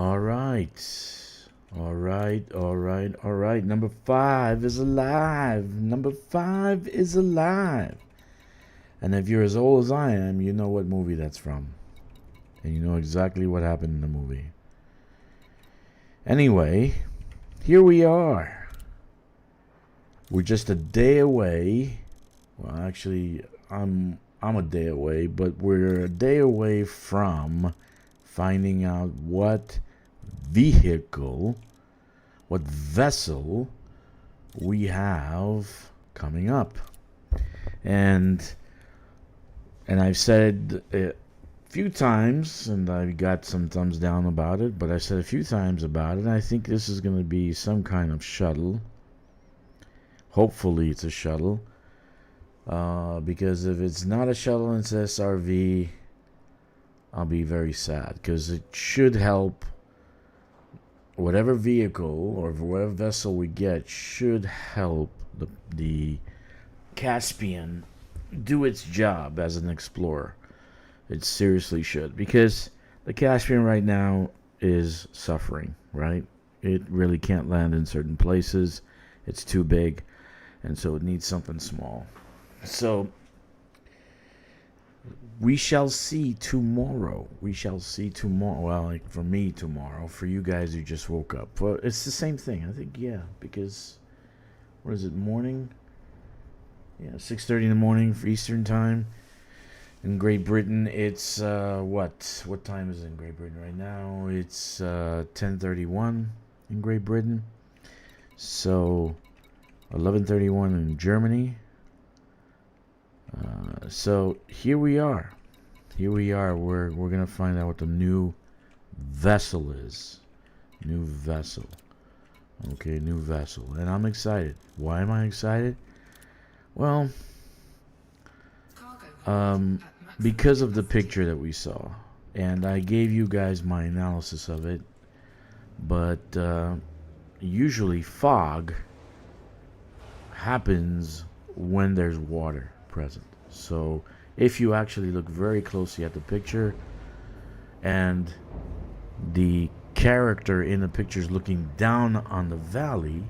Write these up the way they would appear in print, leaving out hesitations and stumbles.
All right. All right. All right. All right. Number 5 is alive. Number 5 is alive. And if you're as old as I am, you know what movie that's from. And you know exactly what happened in the movie. Anyway, here we are. We're just a day away. Well, actually, I'm a day away, but we're a day away from finding out what vehicle, what vessel we have coming up. And I've said a few times, and I got some thumbs down about it, but I said a few times about it. I think this is going to be some kind of shuttle. Hopefully it's a shuttle. Because if it's not a shuttle and it's SRV, I'll be very sad, because it should help. Whatever vehicle or whatever vessel we get should help the Caspian do its job as an explorer. It seriously should, because the Caspian right now is suffering, right? It really can't land in certain places. It's too big, and so it needs something small. So we shall see tomorrow. We shall see tomorrow. Well, like for me tomorrow. For you guys who just woke up. Well, it's the same thing. I think, yeah. Because, what is it, morning? Yeah, 6:30 in the morning for Eastern time. In Great Britain, it's, what? What time is it in Great Britain right now? It's 10:31 in Great Britain. So, 11:31 in Germany. So here we are. Here we are. We're gonna find out what the new vessel is. New vessel. Okay, new vessel. And I'm excited. Why am I excited? Well, because of the picture that we saw. And I gave you guys my analysis of it. But usually fog happens when there's water present. So if you actually look very closely at the picture, and the character in the picture is looking down on the valley,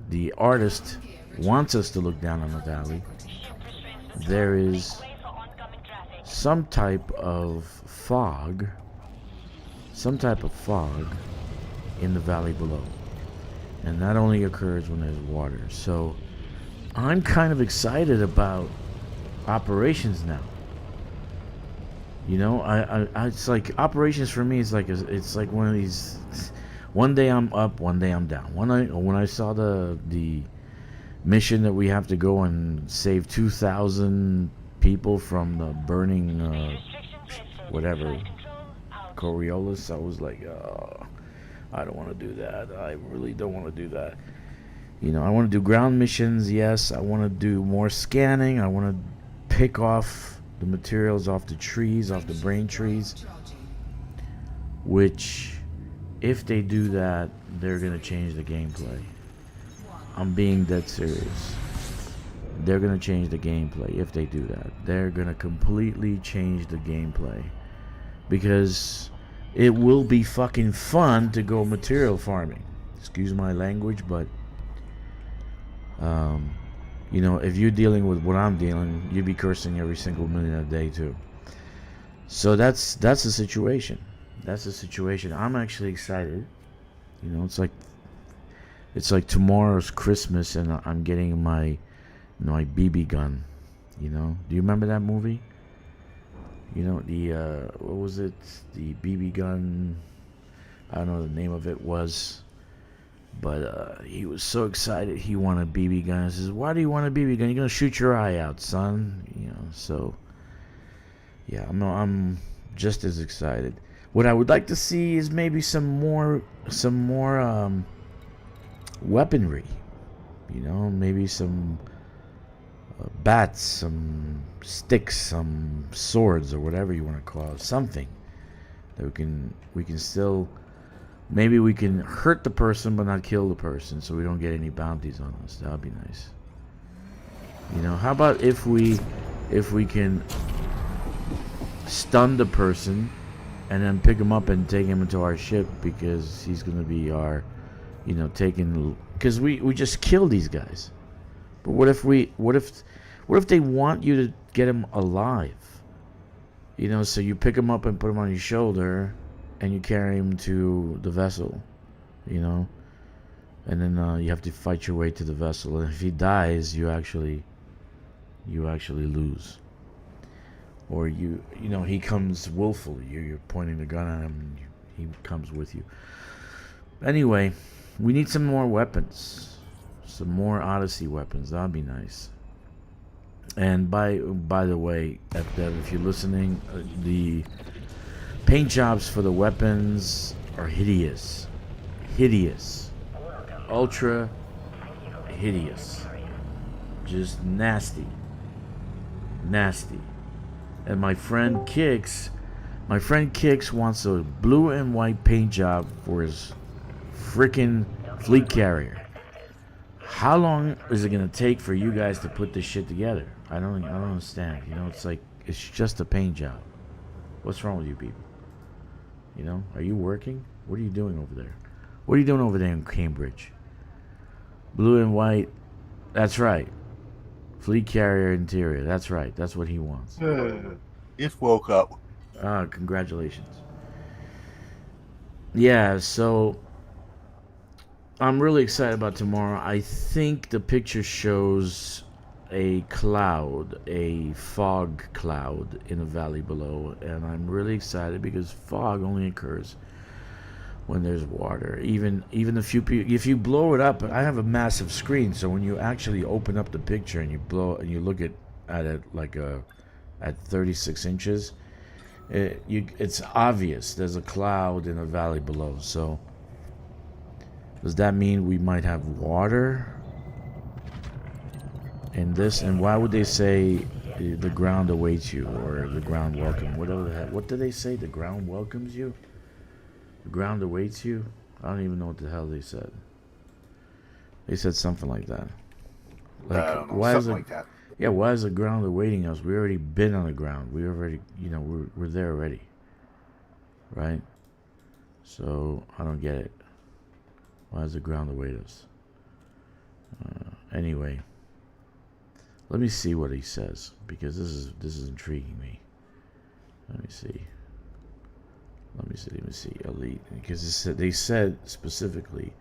the artist wants us to look down on the valley. There is some type of fog in the valley below, and that only occurs when there's water. So I'm kind of excited about operations now. You know, I it's like operations for me is like it's like one of these. One day I'm up, one day I'm down. When I saw the mission that we have to go and save 2,000 people from the burning whatever Coriolis, I was like, oh, I don't want to do that. I really don't want to do that. You know, I want to do ground missions, yes. I want to do more scanning. I want to pick off the materials off the trees, off the brain trees. Which, if they do that, they're going to change the gameplay. I'm being dead serious. They're going to change the gameplay if they do that. They're going to completely change the gameplay. Because it will be fucking fun to go material farming. Excuse my language, but you know, if you're dealing with what I'm dealing, you'd be cursing every single minute of the day too. So that's the situation. That's the situation. I'm actually excited. You know, it's like tomorrow's Christmas, and I'm getting my BB gun. You know, do you remember that movie? You know, the what was it? The BB gun. I don't know what the name of it was. But he was so excited he wanted a BB gun. He says, "Why do you want a BB gun? You're gonna shoot your eye out, son." You know, so yeah, I'm just as excited. What I would like to see is maybe some more weaponry. You know, maybe some bats, some sticks, some swords, or whatever you want to call it. Something that we can still. Maybe we can hurt the person but not kill the person, so we don't get any bounties on us. That would be nice. You know, how about if we can stun the person and then pick him up and take him into our ship because he's gonna be our, taking. Because we just kill these guys. But what if they want you to get him alive? So you pick him up and put him on your shoulder, and you carry him to the vessel, and then you have to fight your way to the vessel. And if he dies, you actually lose. Or he comes willfully. You're pointing the gun at him, and he comes with you. Anyway, we need some more weapons, some more Odyssey weapons. That'd be nice. And by the way, if you're listening, the paint jobs for the weapons are hideous, ultra hideous, just nasty. And my friend Kix wants a blue and white paint job for his freaking fleet carrier. How long is it gonna take for you guys to put this shit together? I don't understand. It's like it's just a paint job. What's wrong with you people? Are you working? What are you doing over there? What are you doing over there in Cambridge? Blue and white. That's right. Fleet carrier interior. That's right. That's what he wants. Just woke up. Congratulations. Yeah, so I'm really excited about tomorrow. I think the picture shows a cloud, a fog cloud in the valley below, and I'm really excited because fog only occurs when there's water. Even if you blow it up, I have a massive screen, so when you actually open up the picture and you look at it like at 36 inches, it's obvious there's a cloud in the valley below. So does that mean we might have water in this? And why would they say the ground awaits you, or the ground welcome, whatever the heck? What do they say? The ground welcomes you? The ground awaits you? I don't even know what the hell they said. They said something like that. I don't know, something like that. Yeah, why is the ground awaiting us? We already been on the ground. We already, we're there already. Right? So, I don't get it. Why does the ground await us? Anyway. Let me see what he says, because this is intriguing me. Let me see. Elite, because they said specifically,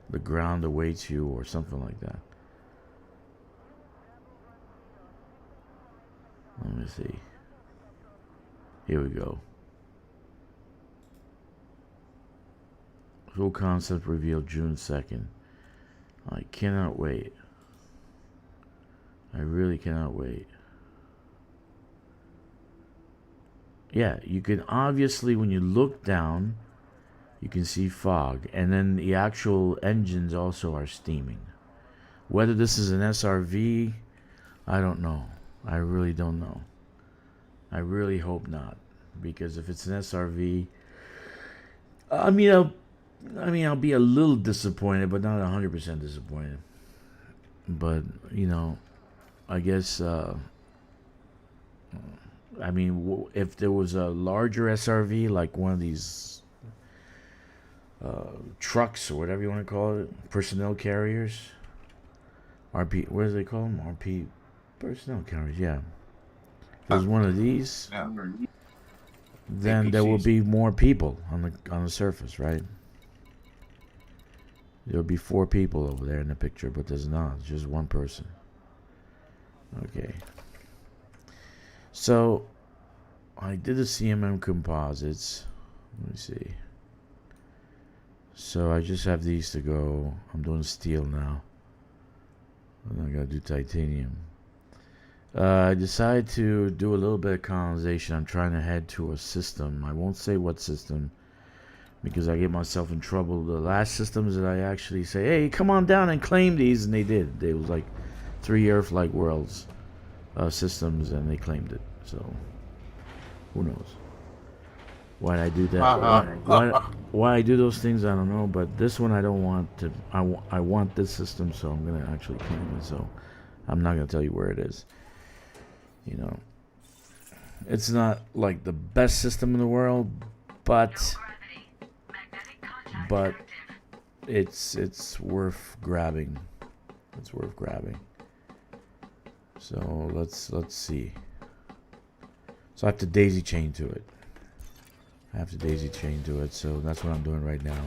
the ground awaits you, or something like that. Let me see. Here we go. Full concept revealed June 2nd. I cannot wait. I really cannot wait. Yeah, you can obviously, when you look down, you can see fog. And then the actual engines also are steaming. Whether this is an SRV, I don't know. I really don't know. I really hope not. Because if it's an SRV, I'll be a little disappointed, but not 100% disappointed. But, I guess, if there was a larger SRV, like one of these trucks or whatever you want to call it, personnel carriers, RP, what do they call them? RP, personnel carriers, yeah. If it was one of these, then there will be more people on the surface, right? There will be 4 people over there in the picture, but there's not. It's just one person. Okay. So, I did the CMM composites. Let me see. So, I just have these to go. I'm doing steel now. And I gotta do titanium. I decided to do a little bit of colonization. I'm trying to head to a system. I won't say what system, because I get myself in trouble. The last systems that I actually say, hey, come on down and claim these, and they did. They was like 3 Earth-like worlds systems, and they claimed it. So, who knows? Why I do that? Why I do those things, I don't know. But this one, I don't want to. I want this system, so I'm gonna actually claim it. So, I'm not gonna tell you where it is. It's not like the best system in the world, but it's worth grabbing. It's worth grabbing. So let's see. So I have to daisy chain to it. So that's what I'm doing right now.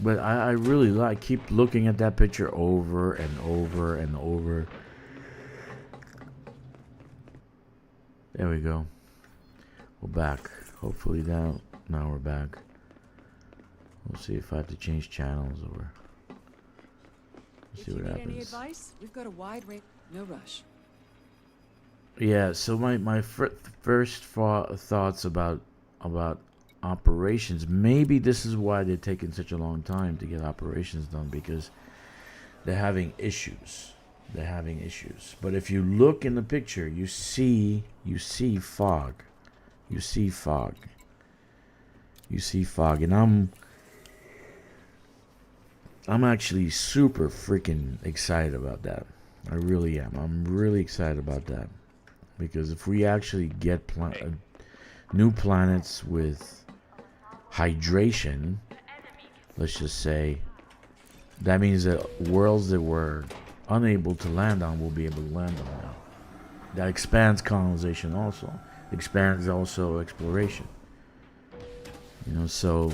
But I really like, keep looking at that picture over and over and over. There we go. We're back. Hopefully now we're back. We'll see if I have to change channels or see what happens. Any advice? We've got a wide range. No rush. Yeah. So my first thoughts about operations. Maybe this is why they're taking such a long time to get operations done, because they're having issues. But if you look in the picture, you see fog. You see fog, and I'm actually super freaking excited about that. I really am. I'm really excited about that, because if we actually get new planets with hydration, let's just say, that means that worlds that were unable to land on will be able to land on now. That expands colonization also. Expands also exploration. So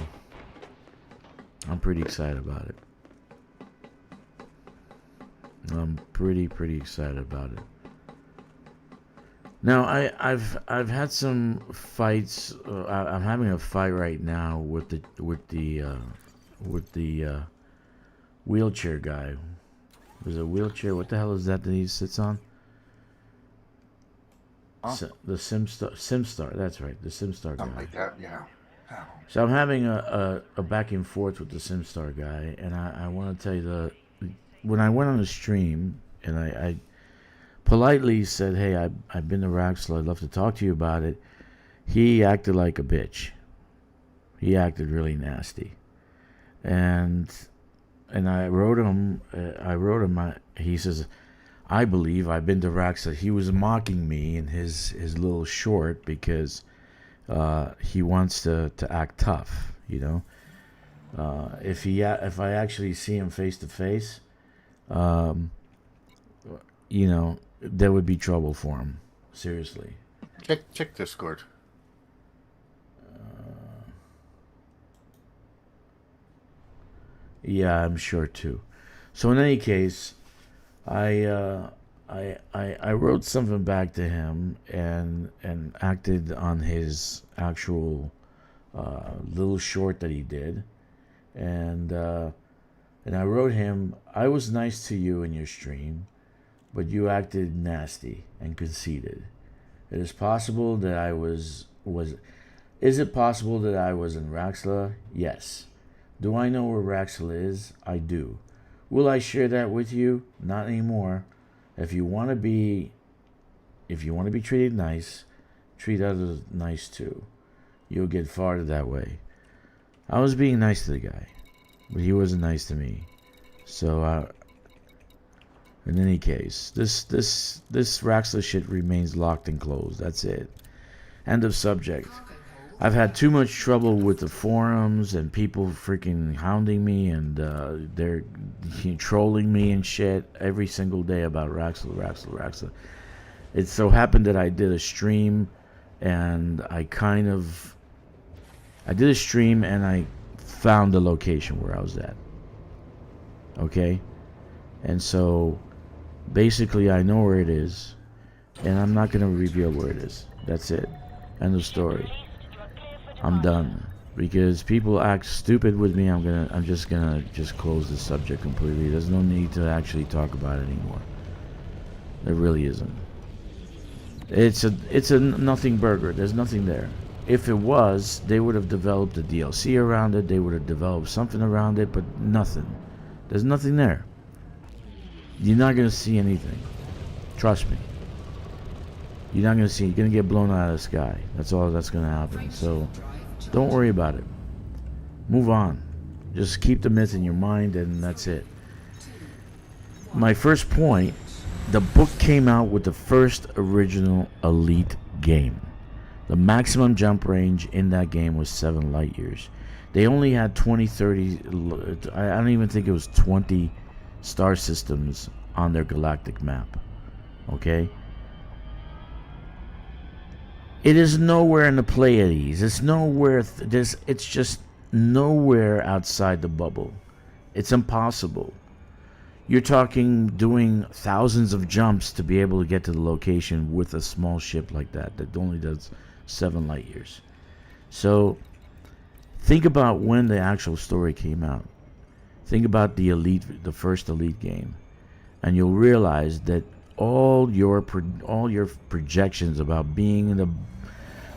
I'm pretty excited about it. I'm pretty excited about it. Now I've had some fights. I'm having a fight right now with the wheelchair guy. There's a wheelchair. What the hell is that he sits on? The Simstar. That's right, the Simstar guy. Something like that, yeah. So I'm having a back and forth with the Simstar guy, and I want to tell you when I went on the stream and I politely said, hey, I've been to Raxel, I'd love to talk to you about it. He acted like a bitch. He acted really nasty. And I wrote him, he says, I believe I've been to Raxel. He was mocking me in his little short because he wants to act tough, If I actually see him face to face, there would be trouble for him. Seriously. Check Discord. Yeah, I'm sure too. So in any case, I wrote something back to him and acted on his actual little short that he did, and I wrote him, I was nice to you in your stream, but you acted nasty and conceited. It is possible that I was. Is it possible that I was in Raxla? Yes. Do I know where Raxla is? I do. Will I share that with you? Not anymore. If you want to be treated nice, treat others nice too. You'll get farther that way. I was being nice to the guy, but he wasn't nice to me. So, in any case, this Raxla shit remains locked and closed. That's it. End of subject. I've had too much trouble with the forums and people freaking hounding me, and they're trolling me and shit every single day about Raxla. It so happened that I did a stream, and I did a stream and I found the location where I was at. Okay? And so basically I know where it is, and I'm not going to reveal where it is. That's it. End of story. I'm done. Because people act stupid with me, I'm just gonna close the subject completely. There's no need to actually talk about it anymore. There really isn't. It's a nothing burger. There's nothing there. If it was, they would have developed a DLC around it. They would have developed something around it, but nothing. There's nothing there. You're not gonna see anything. Trust me. You're not gonna see. You're gonna get blown out of the sky. That's all that's gonna happen. So don't worry about it. Move on. Just keep the myth in your mind, and that's it. My first point the book came out with the first original Elite game. The maximum jump range in that game was 7 light years. They only had 20, 30, I don't even think it was 20 star systems on their galactic map. Okay? It is nowhere in the Pleiades. It's nowhere, it's just nowhere outside the bubble. It's impossible. You're talking doing thousands of jumps to be able to get to the location with a small ship like that only does 7 light years. So think about when the actual story came out. Think about the first Elite game, and you'll realize that all your projections about being in the,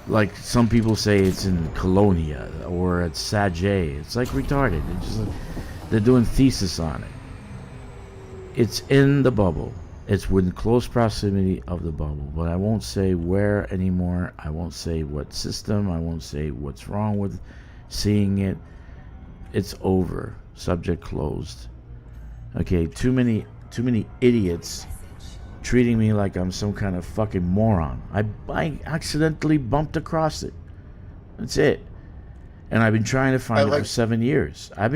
like some people say it's in Colonia or at Sajay, it's like retarded. They're doing thesis on it. It's in the bubble. It's within close proximity of the bubble. But I won't say where anymore. I won't say what system. I won't say what's wrong with seeing it. It's over. Subject closed. Okay, too many idiots treating me like I'm some kind of fucking moron. I accidentally bumped across it. That's it. And I've been trying to find it for 7 years. I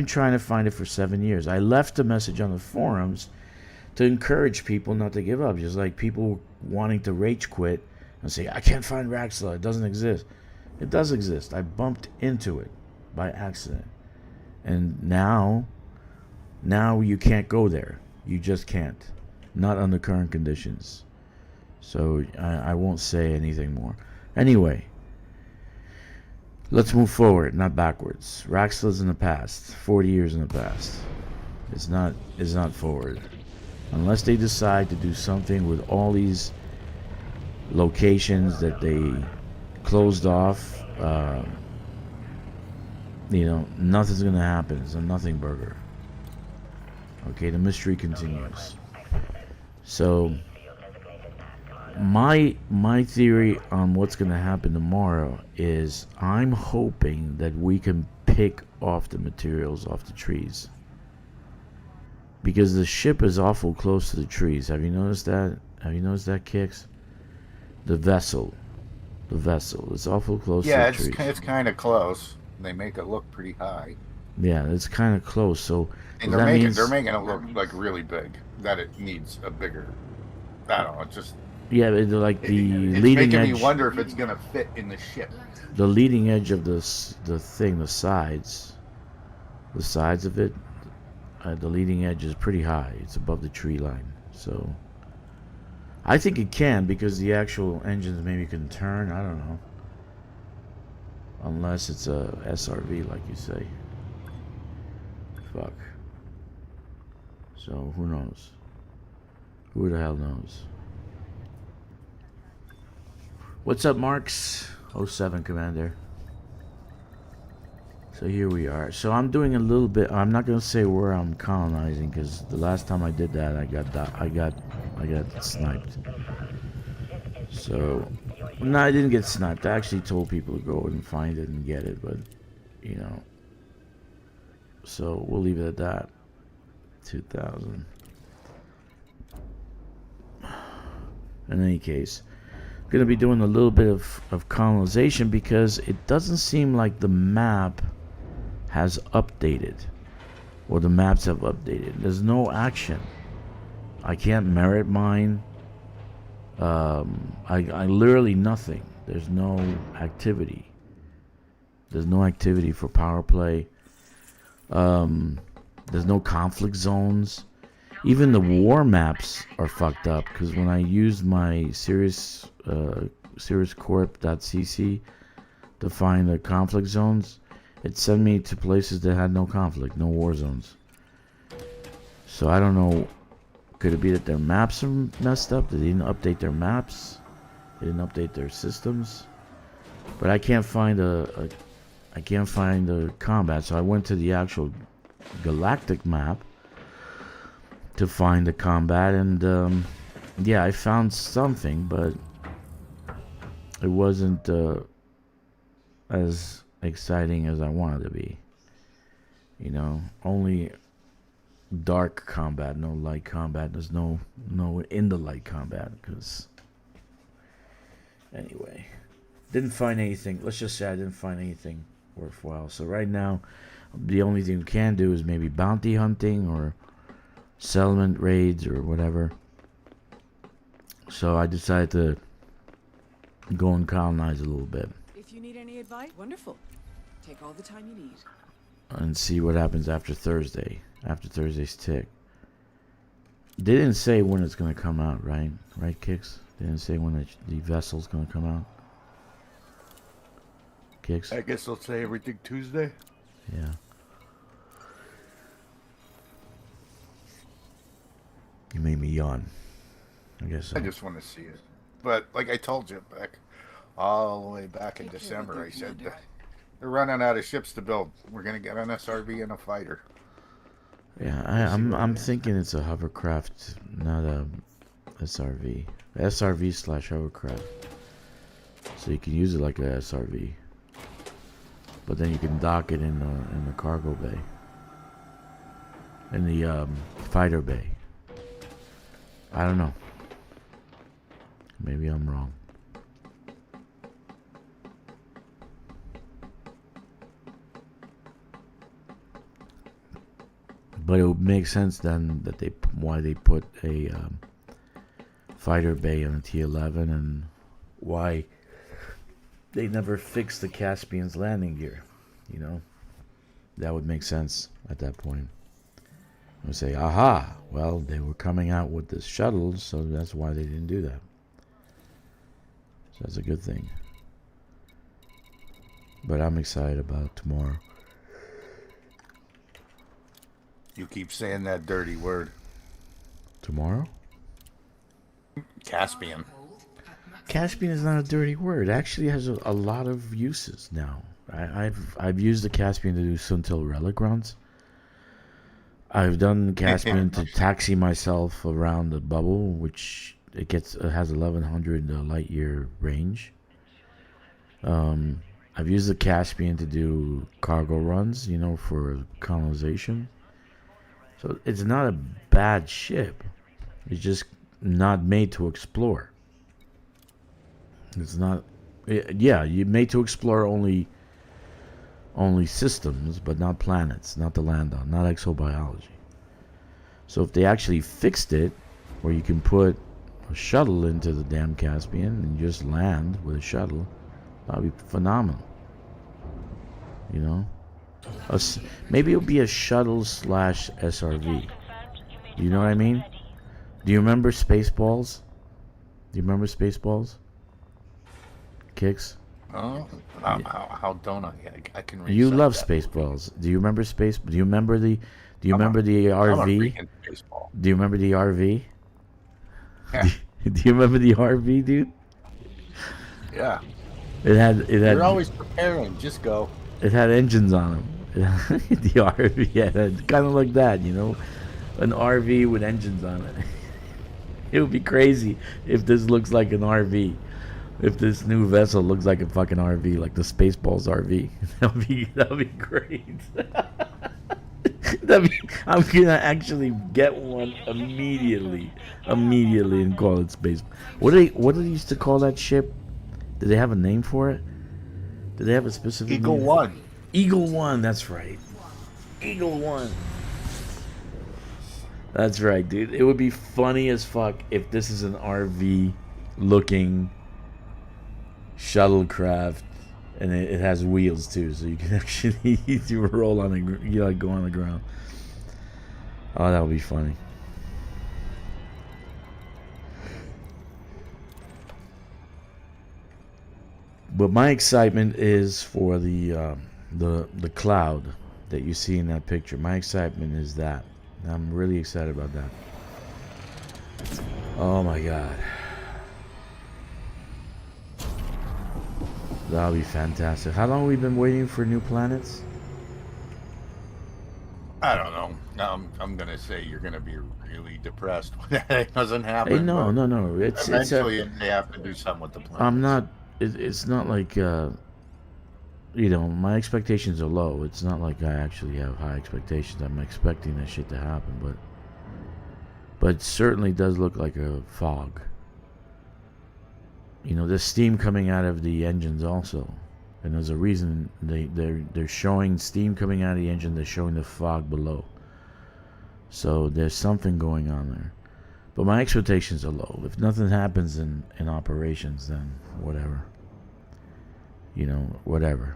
left a message on the forums to encourage people not to give up. Just like people wanting to rage quit and say, I can't find Raxla, it doesn't exist. It does exist. I bumped into it by accident. And now you can't go there. You just can't. Not under current conditions. So I won't say anything more. Anyway, let's move forward, not backwards. Raxla's in the past. 40 years in the past. It's not forward. Unless they decide to do something with all these locations that they closed off, nothing's going to happen. It's a nothing burger. Okay, the mystery continues. So, my theory on what's going to happen tomorrow is I'm hoping that we can pick off the materials off the trees. Because the ship is awful close to the trees. Have you noticed that? Kix? The vessel. It's awful close to the trees. Yeah, it's kind of close. They make it look pretty high. Yeah, it's kind of close. So and they're making it look like really big. That it needs a bigger. I don't know. It's just. Yeah, like the it's leading edge. It's making me wonder if it's gonna fit in the ship. The leading edge of the thing, the sides of it. The leading edge is pretty high. It's above the tree line. So I think it can, because the actual engines maybe can turn. I don't know. Unless it's a SRV, like you say. Fuck. So who knows? Who the hell knows? What's up, Marks? 07 Commander. So here we are. So I'm doing a little bit. I'm not gonna say where I'm colonizing, because the last time I did that, I got sniped. So no, I didn't get sniped. I actually told people to go and find it and get it, but So we'll leave it at that. 2000. In any case, I'm gonna be doing a little bit of colonization, because it doesn't seem like the map has updated, or the maps have updated. There's no action. I can't merit mine. I literally nothing. There's no activity. There's no activity for power play. There's no conflict zones. Even the war maps are fucked up, because when I used my Cirrus Corp.cc to find the conflict zones, it sent me to places that had no conflict, no war zones. So I don't know. Could it be that their maps are messed up? They didn't update their maps. They didn't update their systems. But I can't find the combat. So I went to the actual galactic map to find the combat, and yeah, I found something, but it wasn't as exciting as I wanted to be. dark combat, no light combat. There's no in the light combat because anyway, didn't find anything. Let's just say I didn't find anything worthwhile. So right now, the only thing we can do is maybe bounty hunting or settlement raids or whatever. So I decided to go and colonize a little bit If you need any advice, wonderful. Take all the time you need. and see what happens after Thursday. After Thursday's tick. They didn't say when it's gonna come out, right? Right, Kicks? They didn't say when the vessel's gonna come out. Kicks? I guess they'll say everything Tuesday. Yeah. You made me yawn. I guess so. I just want to see it. But like I told you back, all the way back in Take care of December, it, I said Commander. they're running out of ships to build. We're gonna get an SRV and a fighter. Yeah, see what I'm it is. thinking it's a hovercraft, not a SRV. SRV slash hovercraft. So you can use it like a SRV. But then you can dock it in the cargo bay. In the fighter bay. I don't know. Maybe I'm wrong. But it would make sense then that why they put a fighter bay on a T-11 and why they never fixed the Caspian's landing gear. You know, that would make sense at that point. I would say, aha, well, they were coming out with this shuttle, so that's why they didn't do that. So that's a good thing. But I'm excited about tomorrow. You keep saying that dirty word, Tomorrow? Caspian. Caspian is not a dirty word. It actually has a lot of uses now. I've used the Caspian to do Suntil relic runs. I've done Caspian to taxi myself around the bubble, which it has 1100 light year range. I've used the Caspian to do cargo runs, you know, for colonization. So it's not a bad ship. It's just not made to explore. It's not. Yeah, you're made to explore only systems, but not planets, not to land on, not exobiology. So if they actually fixed it, where you can put a shuttle into the damn Caspian and just land with a shuttle, that would be phenomenal. You know, maybe it'll be a shuttle slash SRV. You know what I mean? Do you remember Spaceballs? Do you remember Spaceballs? Kicks? Oh, how don't I? I can read. You love Spaceballs. Do you remember Space? Do you remember the? Do you remember the I'm a RV? freaking baseball. Do you remember the RV? Yeah. Do you remember the RV, dude? Yeah. It had You're always preparing. Just go. it had engines on them. The RV, yeah, kind of like that, you know, an RV with engines on it. It would be crazy if this looks like an RV. If this new vessel looks like a fucking RV, like the Spaceballs RV, that'd be great. I'm gonna actually get one immediately, and call it Space. What do they used to call that ship? Did they have a name for it? Did they have a specific Eagle name? One. Eagle One, that's right. Eagle One. That's right, dude. It would be funny as fuck if this is an RV looking shuttlecraft and it has wheels too, so you can actually you roll on you like go on the ground. Oh, that would be funny. But my excitement is for the cloud that you see in that picture. My excitement is that. I'm really excited about that. Oh my god. That'll be fantastic. How long have we been waiting for new planets? I don't know. I'm gonna say you're gonna be really depressed when that doesn't happen. Hey, no. Eventually, they have to do something with the planet. I'm not. It's not like. you know, my expectations are low. It's not like I actually have high expectations. I'm expecting that shit to happen, but it certainly does look like a fog. You know, there's steam coming out of the engines also, and there's a reason they're showing steam coming out of the engine. They're showing the fog below, so there's something going on there. But my expectations are low. If nothing happens in operations, then whatever. You know, whatever.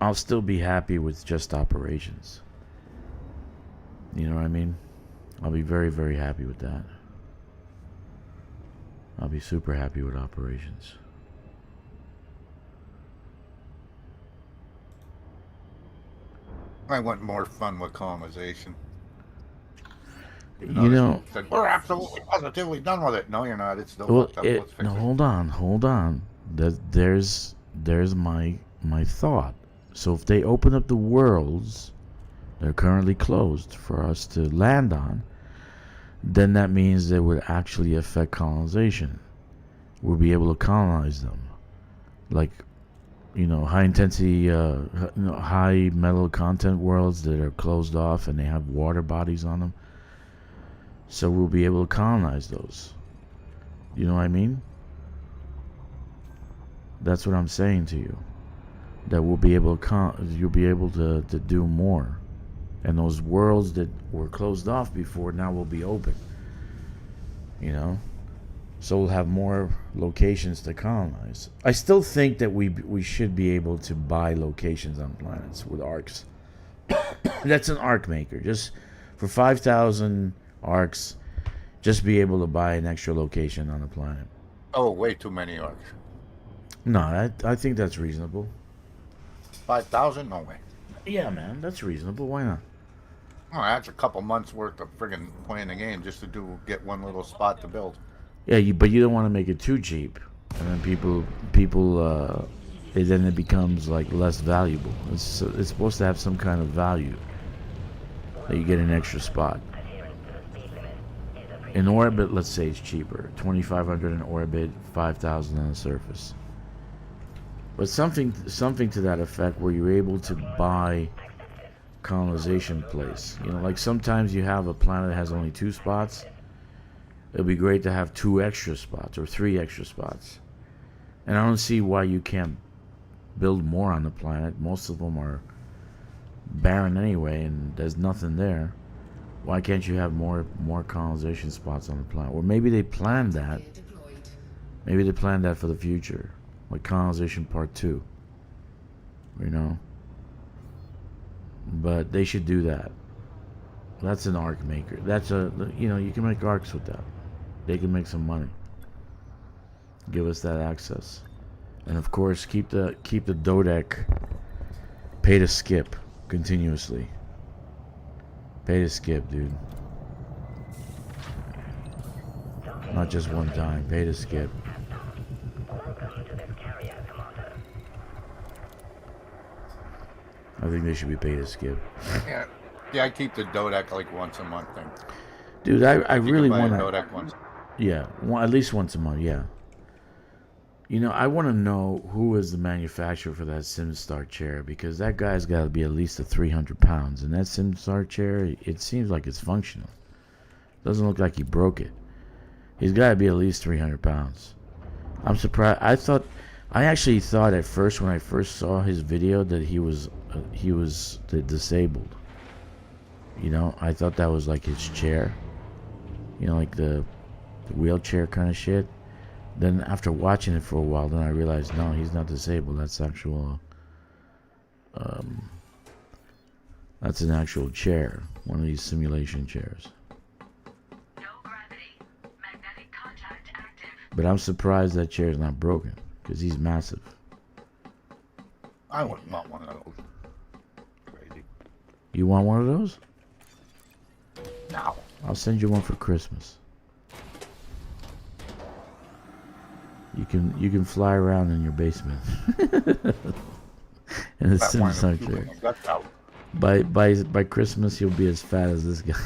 I'll still be happy with just operations. You know what I mean? I'll be very, very happy with that. I'll be super happy with operations. I want more fun with colonization. You know, said, we're absolutely positively done with it. No, you're not. It's still well, fucked up. Let's fix no, it. hold on. There's my thought. So if they open up the worlds, they're currently closed for us to land on, then that means they would actually affect colonization. We'll be able to colonize them, like, you know, high intensity, high metal content worlds that are closed off and they have water bodies on them. So we'll be able to colonize those. You know what I mean? That's what I'm saying to you. That we'll be able to you'll be able to do more. And those worlds that were closed off before now will be open. You know? So we'll have more locations to colonize. I still think that we should be able to buy locations on planets with arcs. That's an arc maker. Just for 5,000 arcs, just be able to buy an extra location on a planet. Oh, way too many arcs. No, I think that's reasonable. 5,000? No way. Yeah, man, that's reasonable. Why not? Oh, that's a couple months worth of friggin' playing the game just to get one little spot to build. Yeah, but you don't want to make it too cheap, and then people, then it becomes like less valuable. It's supposed to have some kind of value that you get an extra spot. In orbit, let's say it's cheaper, 2,500 in orbit, 5,000 on the surface. But something to that effect, where you're able to buy colonization place. You know, like sometimes you have a planet that has only 2 spots. It'd be great to have 2 extra spots or 3 extra spots. And I don't see why you can't build more on the planet. Most of them are barren anyway, and there's nothing there. Why can't you have more colonization spots on the planet? Or maybe they planned that. Maybe they planned that for the future, like colonization part 2. You know. But they should do that. That's an arc maker. That's you can make arcs with that. They can make some money. Give us that access, and of course keep the dodec. Pay to skip continuously. Pay to skip, dude. Not just one time. Pay to skip. I think they should be paid to skip. Yeah, I keep the dodec like once a month thing. Dude, I really want to. Dodec once. Yeah, at least once a month. Yeah. You know, I want to know who is the manufacturer for that SimStar chair, because that guy's got to be at least 300 pounds, and that SimStar chair, it seems like it's functional. Doesn't look like he broke it. He's got to be at least 300 pounds. I'm surprised. I actually thought at first, when I first saw his video, that he was disabled. You know, I thought that was like his chair. You know, like the wheelchair kind of shit. Then after watching it for a while, then I realized, no, he's not disabled. That's actual. That's an actual chair. One of these simulation chairs. No gravity. Magnetic contact active. But I'm surprised that chair is not broken, because he's massive. I would not want one of those. Crazy. You want one of those? No. I'll send you one for Christmas. You can fly around in your basement. In a SimStar chair. By Christmas, you'll be as fat as this guy.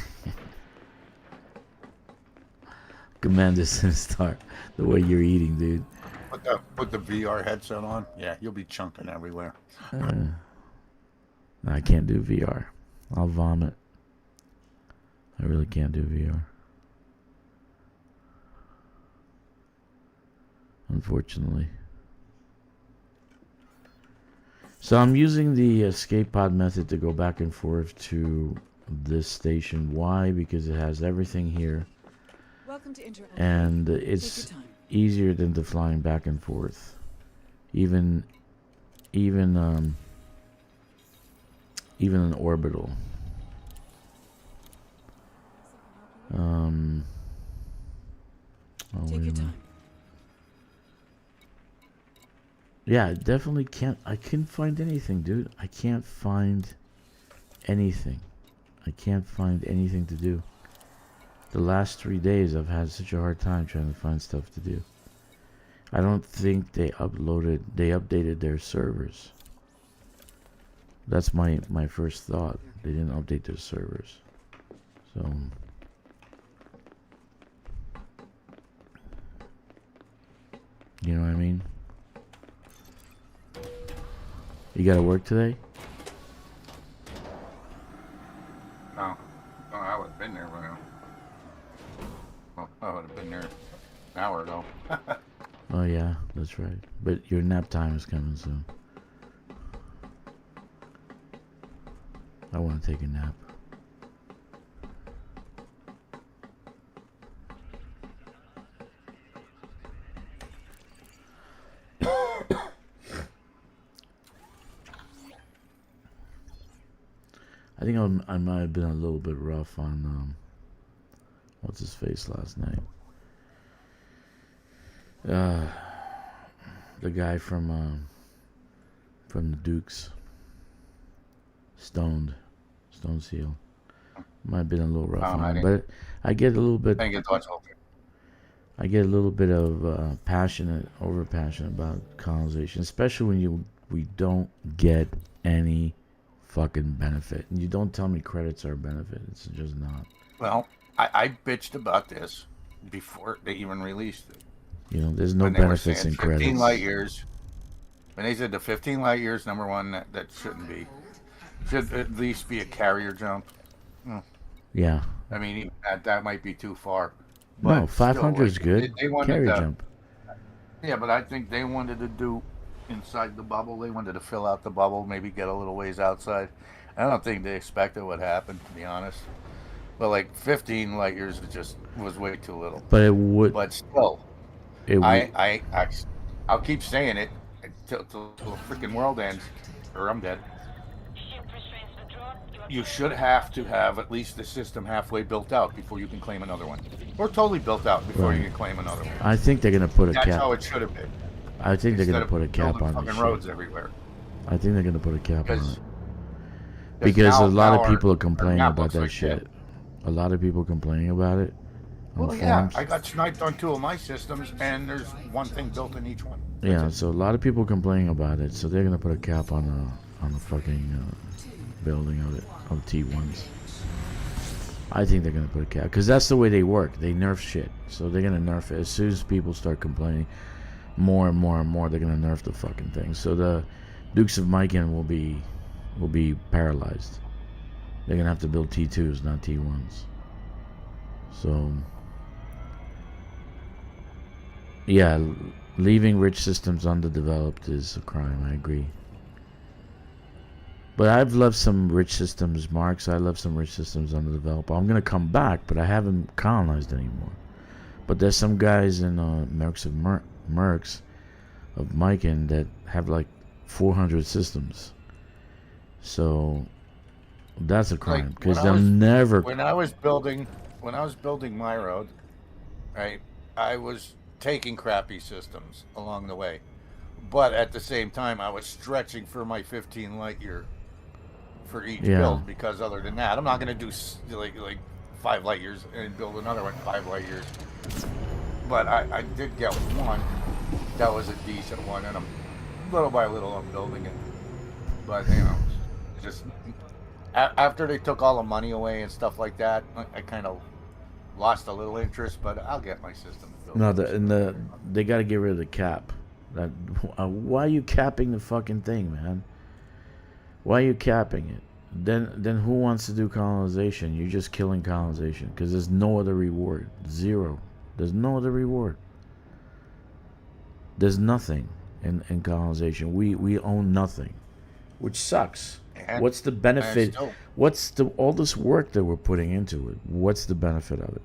Commander SimStar, the way you're eating, dude. Put the VR headset on. Yeah, you'll be chunking everywhere. I can't do VR. I'll vomit. I really can't do VR. Unfortunately. So I'm using the escape pod method to go back and forth to this station. Why? Because it has everything here. Welcome to Inter. And Take it's your time. easier than the flying back and forth. Even an orbital. Oh, wait Take a your minute. time. Yeah, I definitely can't. I couldn't find anything, dude. I can't find anything. I can't find anything to do. The last 3 days, I've had such a hard time trying to find stuff to do. I don't think they updated their servers. That's my first thought. They didn't update their servers. So you know what I mean? You gotta work today? No, I would have been there by now. Well, I would have been there an hour ago. Oh yeah, that's right. But your nap time is coming soon. I want to take a nap. I think I might have been a little bit rough on what's his face last night. The guy from the Dukes, Stone Seal. Might have been a little rough on him, but I get a little bit. I get watch all day. I get a little bit of over passionate about colonization, especially when we don't get any fucking benefit, and you don't tell me credits are a benefit. It's just not. Well, I bitched about this before they even released it. You know, there's no When they were benefits saying in credits. 15 light years. When they said the 15 light years, number one, that shouldn't be. Should at least be a carrier jump. Yeah. I mean, even that might be too far. No, But 500 still, is good. They wanted Carrier to, jump. Yeah, but I think they wanted to do inside the bubble. They wanted to fill out the bubble, maybe get a little ways outside. I don't think they expected what happened, to be honest. But like 15 light years was way too little. But it would. But still, It would. I'll keep saying it till the freaking world ends, or I'm dead. You should have to have at least the system halfway built out before you can claim another one, or totally built out before you can claim another one. I think they're gonna put a That's cap. how it should have been. I think they're gonna put a cap on fucking this roads shit. everywhere. I think they're gonna put a cap on it. Because Because a lot now of people our- are complaining our map about looks that like shit. shit. A lot of people complaining about it. On Well, yeah, forums. I got sniped on 2 of my systems, and there's one thing built in each one. Yeah, so a lot of people complaining about it. So they're gonna put a cap on the fucking building of T1s. I think they're gonna put a cap because that's the way they work. They nerf shit, so they're gonna nerf it as soon as people start complaining more and more and more. They're gonna nerf the fucking thing. So the Dukes of Myken will be paralyzed. They're gonna have to build T2s, not T1s. So yeah, leaving rich systems underdeveloped is a crime. I agree. But I've left some rich systems, Marks. I left some rich systems underdeveloped. I'm gonna come back, but I haven't colonized anymore. But there's some guys in Mercs of Myken that have like 400 systems. So that's a crime because they'll never. When I was building my road, right, I was taking crappy systems along the way, but at the same time, I was stretching for my 15 light year for each build, because other than that, I'm not going to do like 5 light years and build another one 5 light years. But I did get one that was a decent one, and little by little I'm building it. But you know, just after they took all the money away and stuff like that, I kind of lost a little interest. But I'll get my system built. No, they got to get rid of the cap. That why are you capping the fucking thing, man? Why are you capping it? Then who wants to do colonization? You're just killing colonization because there's no other reward. Zero. There's no other reward. There's nothing in colonization. We own nothing, which sucks. And, What's the benefit? still- What's the all this work that we're putting into it? What's the benefit of it?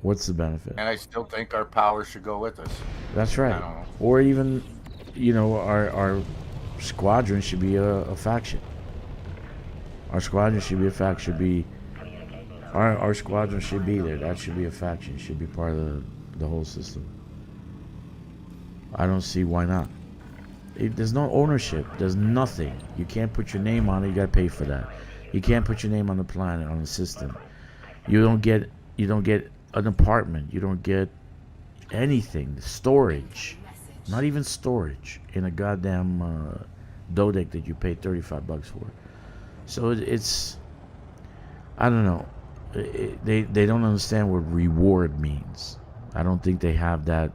What's the benefit? And I still think our power should go with us. That's right. I don't know. Or even, our squadron should be a faction. Our squadron should be a faction. Should be our squadron should be there. That should be a faction. Should be part of the whole system. I don't see why not. There's no ownership. There's nothing. You can't put your name on it. You gotta pay for that. You can't put your name on the planet, on the system. You don't get an apartment. You don't get anything. Storage. Not even storage in a goddamn dodec that you paid $35 for. So it's I don't know. They don't understand what reward means. I don't think they have that.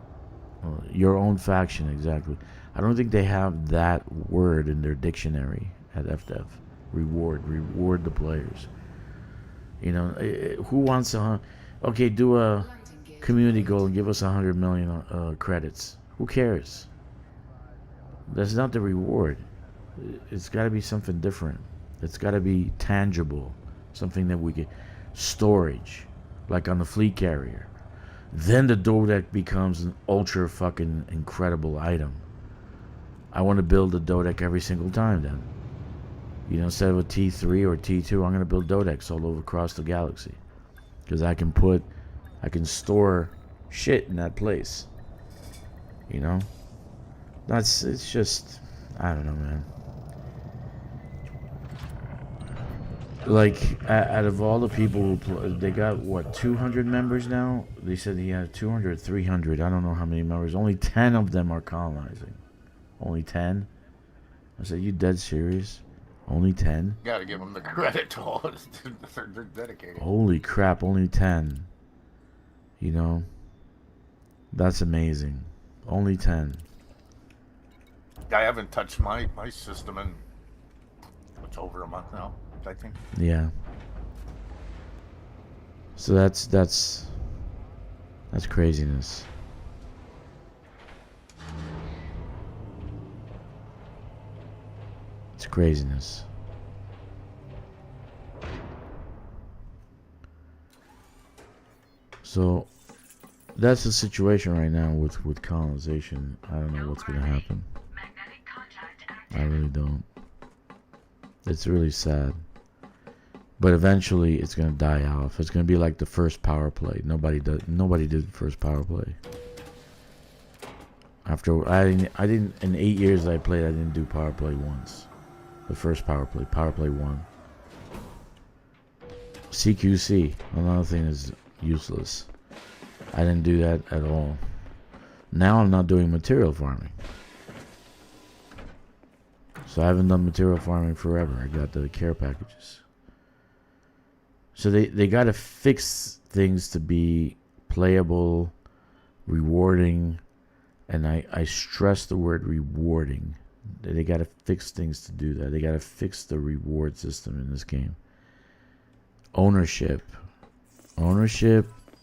Your own faction, exactly. I don't think they have that word in their dictionary at FDev. Reward the players. Who wants to? Okay, do a community goal and give us 100 million credits. Who cares? That's not the reward. It's got to be something different. It's got to be tangible, something that we can storage, like on the fleet carrier. Then the dodec becomes an ultra fucking incredible item. I want to build a dodec every single time then. Instead of a T3 or T2, I'm going to build dodecs all over across the galaxy. Because I can store shit in that place. It's just, I don't know, man. Like, out of all the people who play, they got, 200 members now? They said he had 200, 300. I don't know how many members. Only 10 of them are colonizing. Only 10? I said, you dead serious? Only 10? Gotta give them the credit to all. They're dedicated. Holy crap, only 10. That's amazing. Only 10. I haven't touched my system in, it's over a month now, I think. Yeah. So that's craziness. It's craziness. So that's the situation right now with colonization. I don't know what's gonna happen. Magnetic contact I active. really don't. It's really sad. But eventually it's gonna die off. It's gonna be like the first power play. Nobody did the first power play. After I didn't in 8 years that I played, I didn't do power play once. The first power play 1. CQC, another thing is useless. I didn't do that at all. Now I'm not doing material farming. So I haven't done material farming forever. I got the care packages. So they got to fix things to be playable, rewarding, and I stress the word rewarding. They got to fix things to do that. They got to fix the reward system in this game. Ownership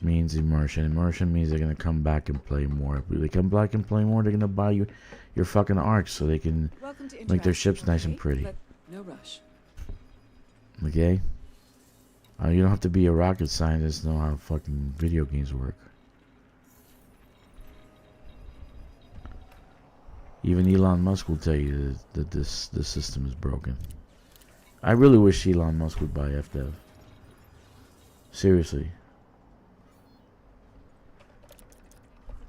means immersion. Immersion means they're going to come back and play more. If they come back and play more, they're going to buy you your fucking arcs so they can Welcome to make their Interaction, ships nice and okay? pretty. But no rush. Okay? You don't have to be a rocket scientist to know how fucking video games work. Even Elon Musk will tell you that this system is broken. I really wish Elon Musk would buy FDev. Seriously.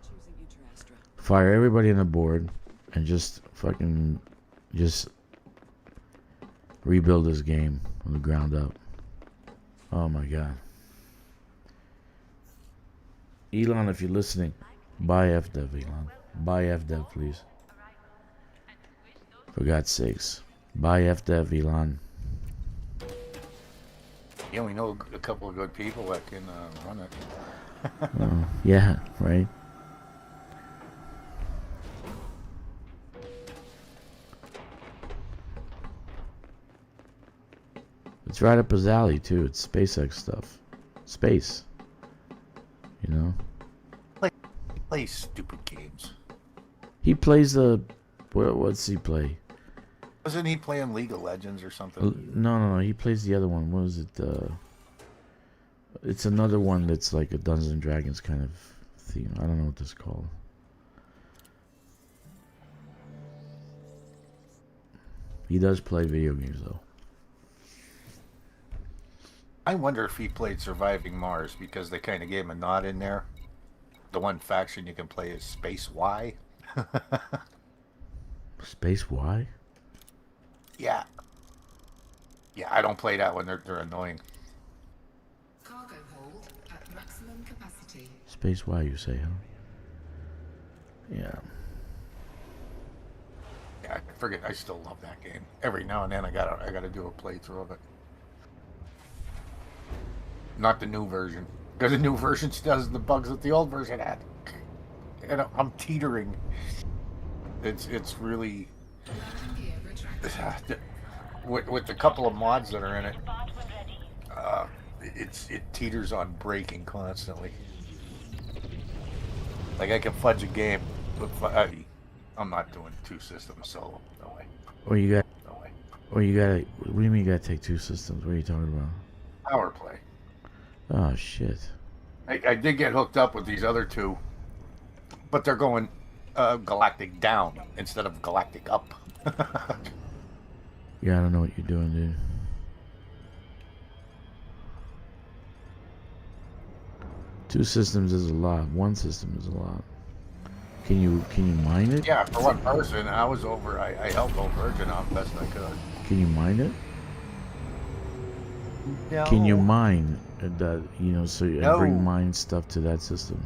Choosing Interastra. Fire everybody on the board and just rebuild this game from the ground up. Oh my god. Elon, if you're listening, buy FDev, Elon. Buy FDev, please. For God's sakes. Buy FDev, Elon. Yeah, we know a couple of good people that can run it. Yeah, right? It's right up his alley too. It's SpaceX stuff. Space. You know. Play stupid games. He plays the. What's he play? Wasn't he playing League of Legends or something? No. He plays the other one. What was it? It's another one that's like a Dungeons and Dragons kind of theme. I don't know what this is called. He does play video games though. I wonder if he played Surviving Mars because they kind of gave him a nod in there. The one faction you can play is Space Y. Space Y? Yeah. Yeah, I don't play that one. They're annoying. Cargo hold at maximum capacity. Space Y, you say, huh? Yeah. Yeah, I forget. I still love that game. Every now and then I gotta do a playthrough of it. Not the new version, because the new version still has the bugs that the old version had. And I'm teetering. It's really with the couple of mods that are in it. It teeters on breaking constantly. Like I can fudge a game, but I'm not doing 2 systems solo. No way. Or you got. No way. Or you gotta. What do you mean you gotta take 2 systems? What are you talking about? Power play. Oh shit. I did get hooked up with these other 2, but they're going galactic down instead of galactic up. Yeah, I don't know what you're doing, dude. Two systems is a lot. One system is a lot. Can you mine it? Yeah, for one person, I was over. I helped Old Virgin out best I could. Can you mine it? No. Can you mine that? You know, so you No. bring mine stuff to that system.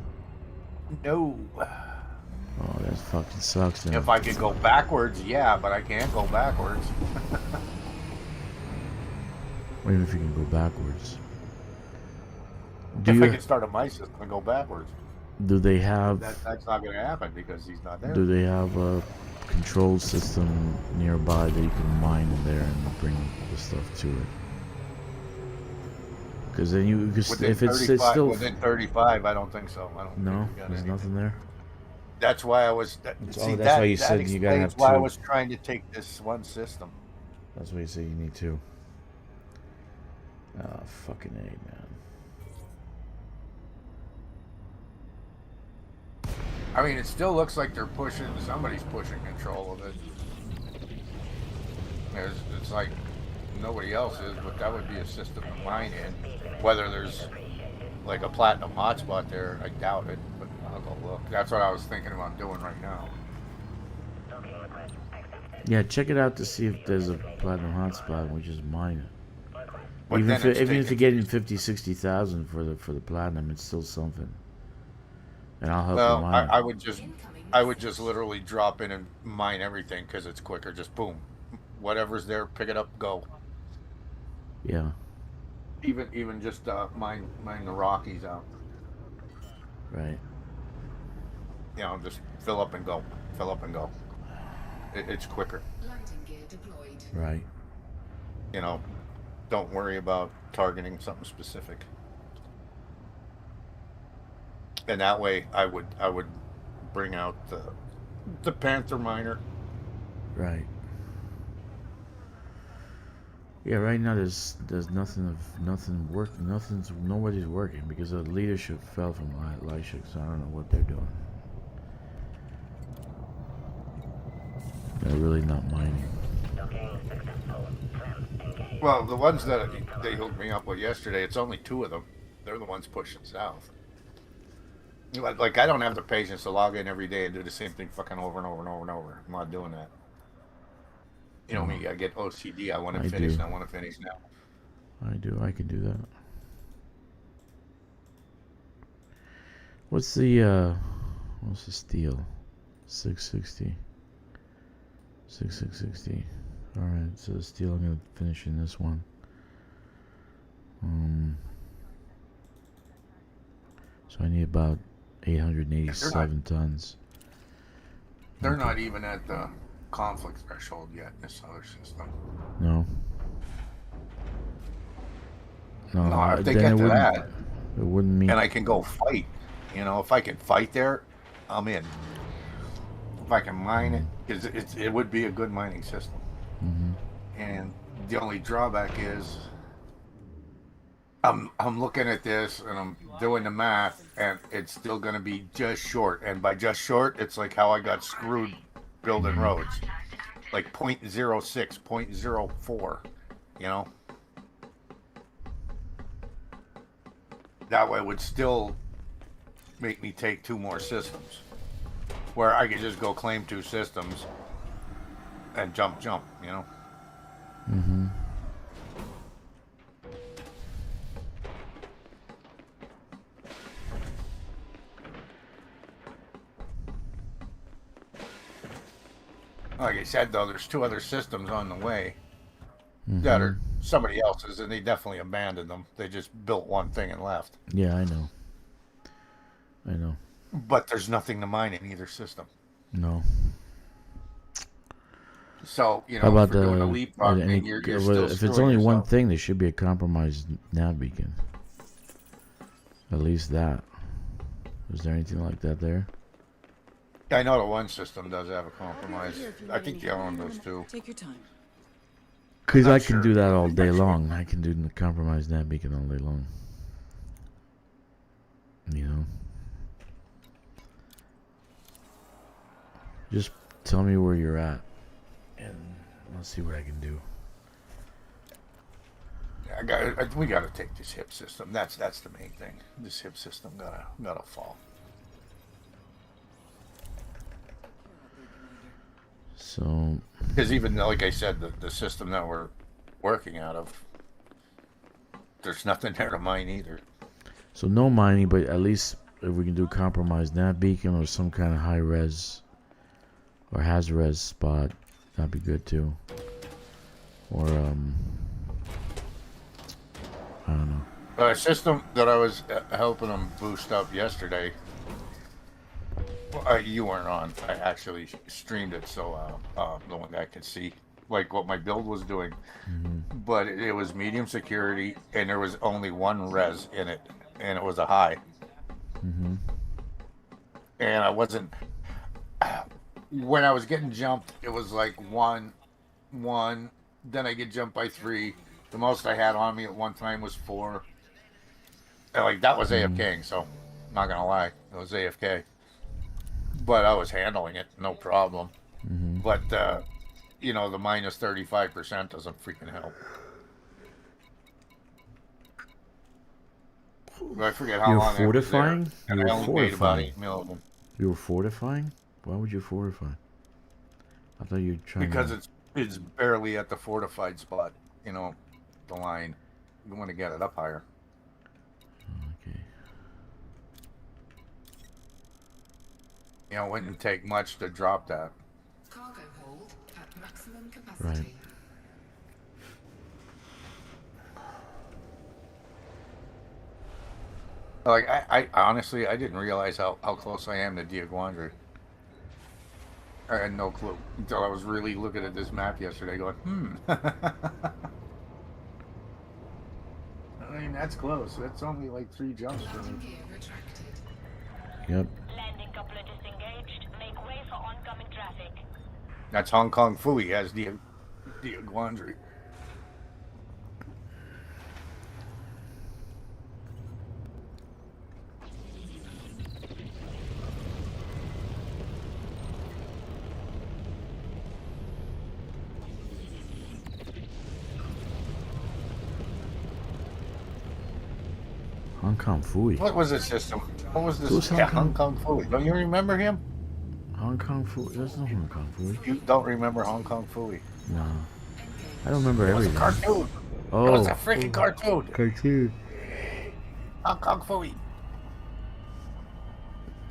No. Oh, that fucking sucks. Then. If I could go backwards, yeah, but I can't go backwards. What if you can go backwards? If I could start a my system and go backwards, Do they have? that's not going to happen because he's not there. Do they have a control system nearby that you can mine in there and bring the stuff to it? Because then you, if it's still within 35, I don't think so. I don't. no, think we got there's anything. nothing there. That's why I was. That's See, why you that said you gotta explains have why I 2. was trying to take this one system. That's why you say you need 2. Oh, fucking A, man. I mean, it still looks like they're pushing. Somebody's pushing control of it. It's like nobody else is, but that would be a system of mine in. Whether there's like a platinum hotspot there, I doubt it. But I'll go look. That's what I was thinking about doing right now. Yeah, check it out to see if there's a platinum hotspot and we just mine it. But Even then if, it's even if taking- you're getting 50,000, 60,000 for the platinum, it's still something. And I'll help you Well, mine. I would just literally drop in and mine everything because it's quicker. Just boom, whatever's there, pick it up, go. Yeah, Even just mine the Rockies out. right. You know, just fill up and go. Fill up and go. It's quicker. Landing gear deployed. Right. You know, don't worry about targeting something specific. And that way, I would bring out the Panther miner. Right. Yeah, right now there's nobody's working because the leadership fell from Lyshik, so I don't know what they're doing. They're really not mining. Well, the ones that they hooked me up with yesterday, it's only 2 of them. They're the ones pushing south. Like, I don't have the patience to log in every day and do the same thing fucking over and over and over and over. I'm not doing that. You know me, I get OCD. I want to finish and I want to finish now. I do. I can do that. What's the steel? 660. 6660. All right. So the steel, I'm gonna finish in this one. So I need about 887 tons. They're not even at the conflict threshold yet in this other system. No. No, No, if they then get it to wouldn't. that, It wouldn't mean. and I can go fight, if I can fight there, I'm in. If I can mine it, because it would be a good mining system. Mm-hmm. And the only drawback is I'm looking at this and I'm doing the math, and it's still going to be just short. And by just short, it's like how I got screwed building roads, like 0.06, 0.04. You know, that way would still make me take 2 more systems, where I could just go claim 2 systems and jump. You know. Mm-hmm. Like I said, though, there's 2 other systems on the way that are somebody else's, and they definitely abandoned them. They just built one thing and left. Yeah, I know. But there's nothing to mine in either system. No. So, How about if you're doing a leapfrog thing, you're still if it's only one yourself. thing, there should be a compromised nav beacon. At least that. Is there anything like that there? I know the one system does have a compromise. I think the other one does too. Take your time. Because Not I can sure. do that all day long. I can do the compromised nav beacon all day long. You know? Just tell me where you're at, and I'll see what I can do. We got to take this hip system. That's the main thing. This hip system gotta fall. So, Because even like I said, the system that we're working out of, there's nothing there to mine either. so no mining, but at least if we can do compromised nav beacon or some kind of high res or has res spot, that'd be good too. Or I don't know. A system that I was helping them boost up yesterday. Well, you weren't on. I actually streamed it, so the one guy could see like what my build was doing. But it was medium security, and there was only 1 res in it, and it was a high. And I wasn't. When I was getting jumped, it was like 1. Then I get jumped by 3. The most I had on me at one time was 4. And like that was AFK, so not gonna lie, it was AFK. But I was handling it, no problem. But the minus 35% doesn't freaking help. But I forget how You were long I was there, fortifying? and You I were only made about fortifying. 8 million. You were fortifying? Why would you fortify? I thought you were trying Because to... it's barely at the fortified spot, the line. You want to get it up higher. Okay. It wouldn't take much to drop that. Cargo hold at maximum capacity. Right. Like I honestly I didn't realize how close I am to Diaguandri. I had no clue until I was really looking at this map yesterday, going, I mean, that's close. That's only like 3 jumps for Landing me. gear retracted. Yep. Landing coupler disengaged. Make way for oncoming traffic. That's Hong Kong Fooey has Diaguandri. Hong Kong Fooey. What was this system? What was this? Who's Hong Yeah, Kong? Hong Kong Fooey. Don't you remember him? Hong Kong Fooey? There's no Hong Kong Fooey. You don't remember Hong Kong Fooey? No. I don't remember It was a everything. cartoon. Oh. It was a freaking cartoon. Cartoon. Hong Kong Fooey.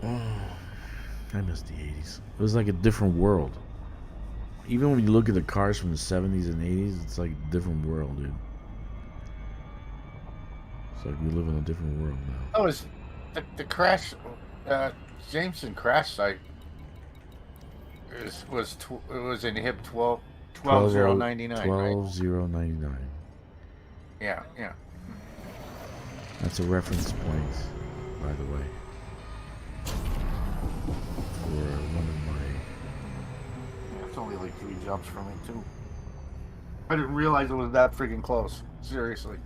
I miss the 80s. It was like a different world. Even when you look at the cars from the 70s and 80s, it's like a different world, dude. It's like we live in a different world now. That was the crash. Jameson crash site was in HIP 12099, right? 12099. Yeah. That's a reference point, by the way, for one of my... It's only like 3 jumps from me, too. I didn't realize it was that freaking close. Seriously.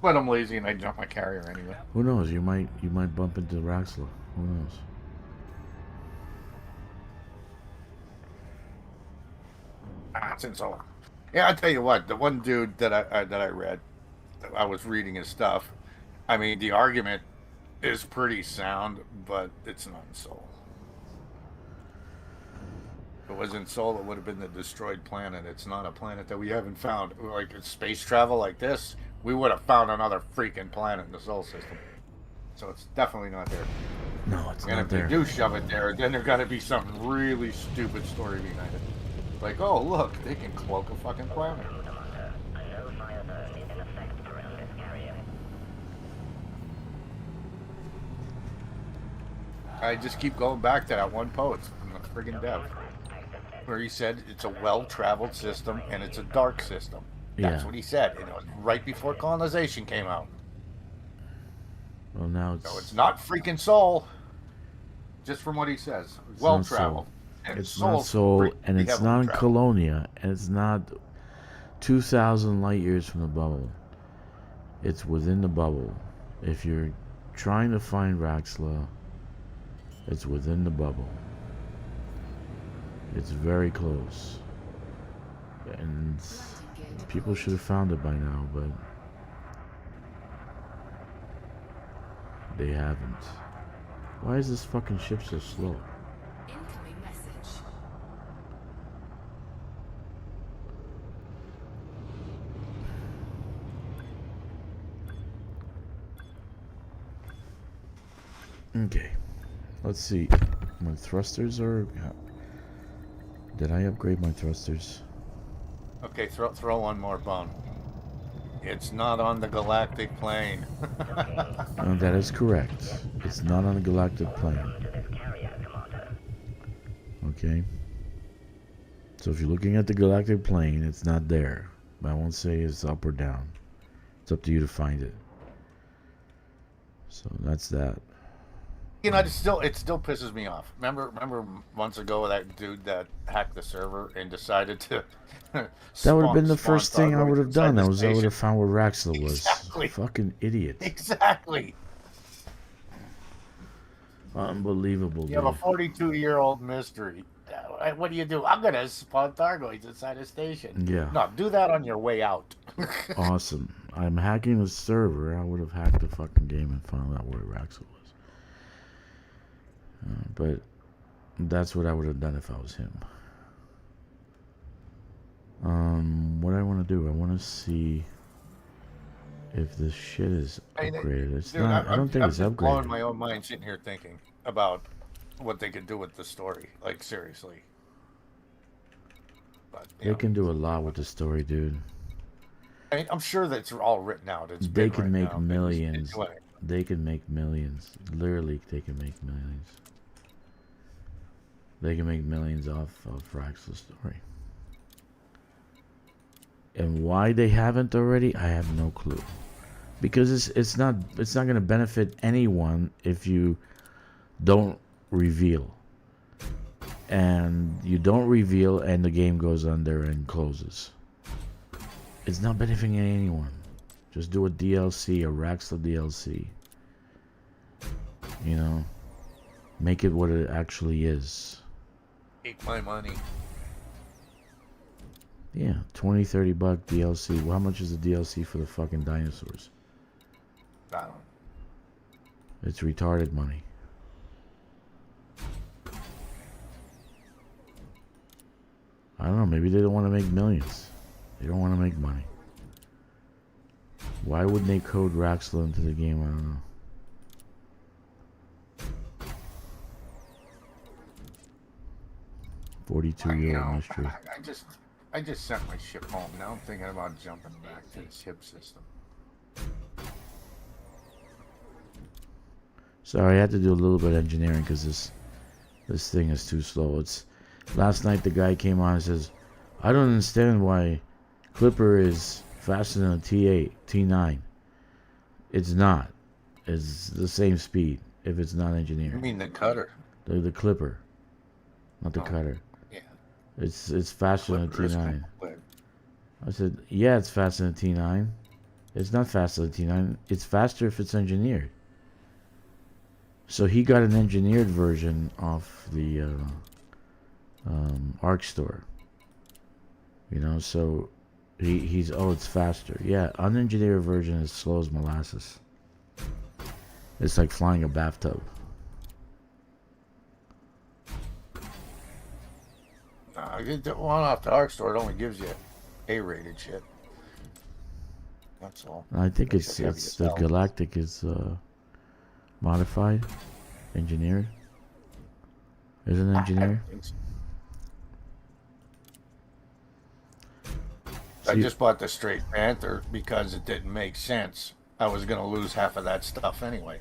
But I'm lazy and I jump my carrier anyway. Who knows? You might bump into Raxla. Who knows? It's insane. Yeah, I tell you what. The one dude that I read, I was reading his stuff. I mean, the argument is pretty sound, but it's not in Soul. If it was in Soul, it would have been the destroyed planet. It's not a planet that we haven't found. Like space travel like this, we would have found another freaking planet in the Soul system. So it's definitely not there. No, it's And not if there. they do shove it there, then there's got to be some really stupid story behind it. Like, oh look, they can cloak a fucking planet. I just keep going back to that one poet from the friggin' dev, where he said it's a well-traveled system and it's a dark system. That's Yeah. what he said, and it was right before colonization came out. Well, now it's... So it's not freaking Soul, just from what he says. Well-traveled. And It's not Soul's Soul, pretty and it's heavily not in traveled. Colonia, and it's not 2,000 light years from the bubble. It's within the bubble. If you're trying to find Raxla, it's within the bubble. It's very close. And people should have found it by now, but they haven't. Why is this fucking ship so slow? Incoming message. Okay, let's see. My thrusters are... Did I upgrade my thrusters? Okay, throw one more bomb. It's not on the galactic plane. That is correct. It's not on the galactic plane. Okay. So if you're looking at the galactic plane, it's not there. But I won't say it's up or down. It's up to you to find it. So that's that. You know, it still pisses me off. Remember months ago that dude that hacked the server and decided to. That would have been the first thing I would have done. I would have found where Raxla was. Exactly. Fucking idiot. Exactly. Unbelievable, You have a dude. 42-year-old mystery. What do you do? I'm gonna spawn Thargoids inside a station. Yeah. No, do that on your way out. Awesome. I'm hacking the server. I would have hacked the fucking game and found out where Raxla was. But that's what I would have done if I was him. What I want to do, I want to see if this shit is upgraded. It's Dude, not. I don't think I'm it's just blowing upgraded. my own mind sitting here thinking about what they could do with the story. Like, seriously. But, you They know, can do a lot with the story, dude. I mean, I'm sure that's all written out. They been can written make out, but it's millions. doing it. They can make millions. Literally, they can make millions. They can make millions off of Raxla's story. And why they haven't already, I have no clue. Because it's not going to benefit anyone if you don't reveal. And you don't reveal and the game goes under and closes. It's not benefiting anyone. Just do a DLC, a Raxla DLC. You know? Make it what it actually is. Take my money. Yeah, $20-30 DLC. Well, how much is the DLC for the fucking dinosaurs? I don't know. It's retarded money. I don't know, maybe they don't want to make millions. They don't want to make money. Why wouldn't they code Raxla into the game? I don't know. You 42-year-old know, mystery. I just sent my ship home. Now I'm thinking about jumping back to the ship system. Sorry, I had to do a little bit of engineering because this thing is too slow. It's last night the guy came on and says, I don't understand why Clipper is faster than a T8, T9. It's not. is the same speed if it's not You engineered. mean the cutter? The clipper, not the Oh. cutter. Yeah. It's faster than a Clipper is T9. kinda quick. I said, yeah, it's faster than T9. It's not faster than T9. It's faster if it's engineered. So he got an engineered version off the ARC store. You know, so he's, oh, it's faster. Yeah, unengineered version is slow as molasses. It's like flying a bathtub. The one off the ARC store, it only gives you A-rated shit. That's all. I think That's it's the the heaviest Galactic is modified, engineered. Isn't it engineered? I See- just bought the Straight Panther because it didn't make sense. I was gonna lose half of that stuff anyway.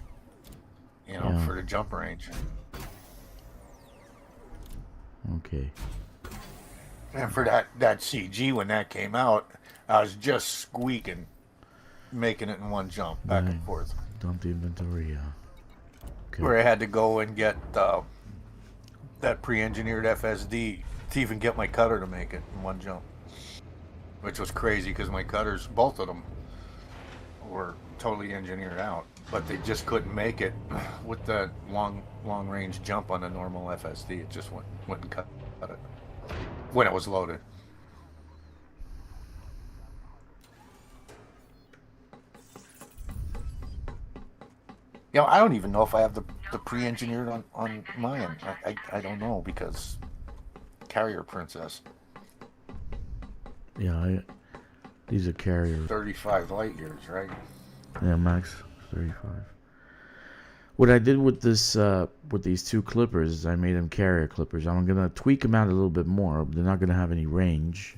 You know, Yeah. for the jump range. Okay. And for that CG when that came out, I was just squeaking, making it in one jump back and Right. forth. Dump the inventory, yeah. Okay. Where I had to go and get that pre-engineered FSD to even get my cutter to make it in one jump. Which was crazy because my cutters, both of them, were totally engineered out. But they just couldn't make it with the long range jump on the normal FSD. It just wouldn't cut it when it was loaded. You know, I don't even know if I have the pre-engineered on mine. I don't know because Carrier Princess, Yeah, these are carrier. 35 light years, right? Yeah, max 35. What I did with this, with these two clippers, is I made them carrier clippers. I'm gonna tweak them out a little bit more. They're not gonna have any range,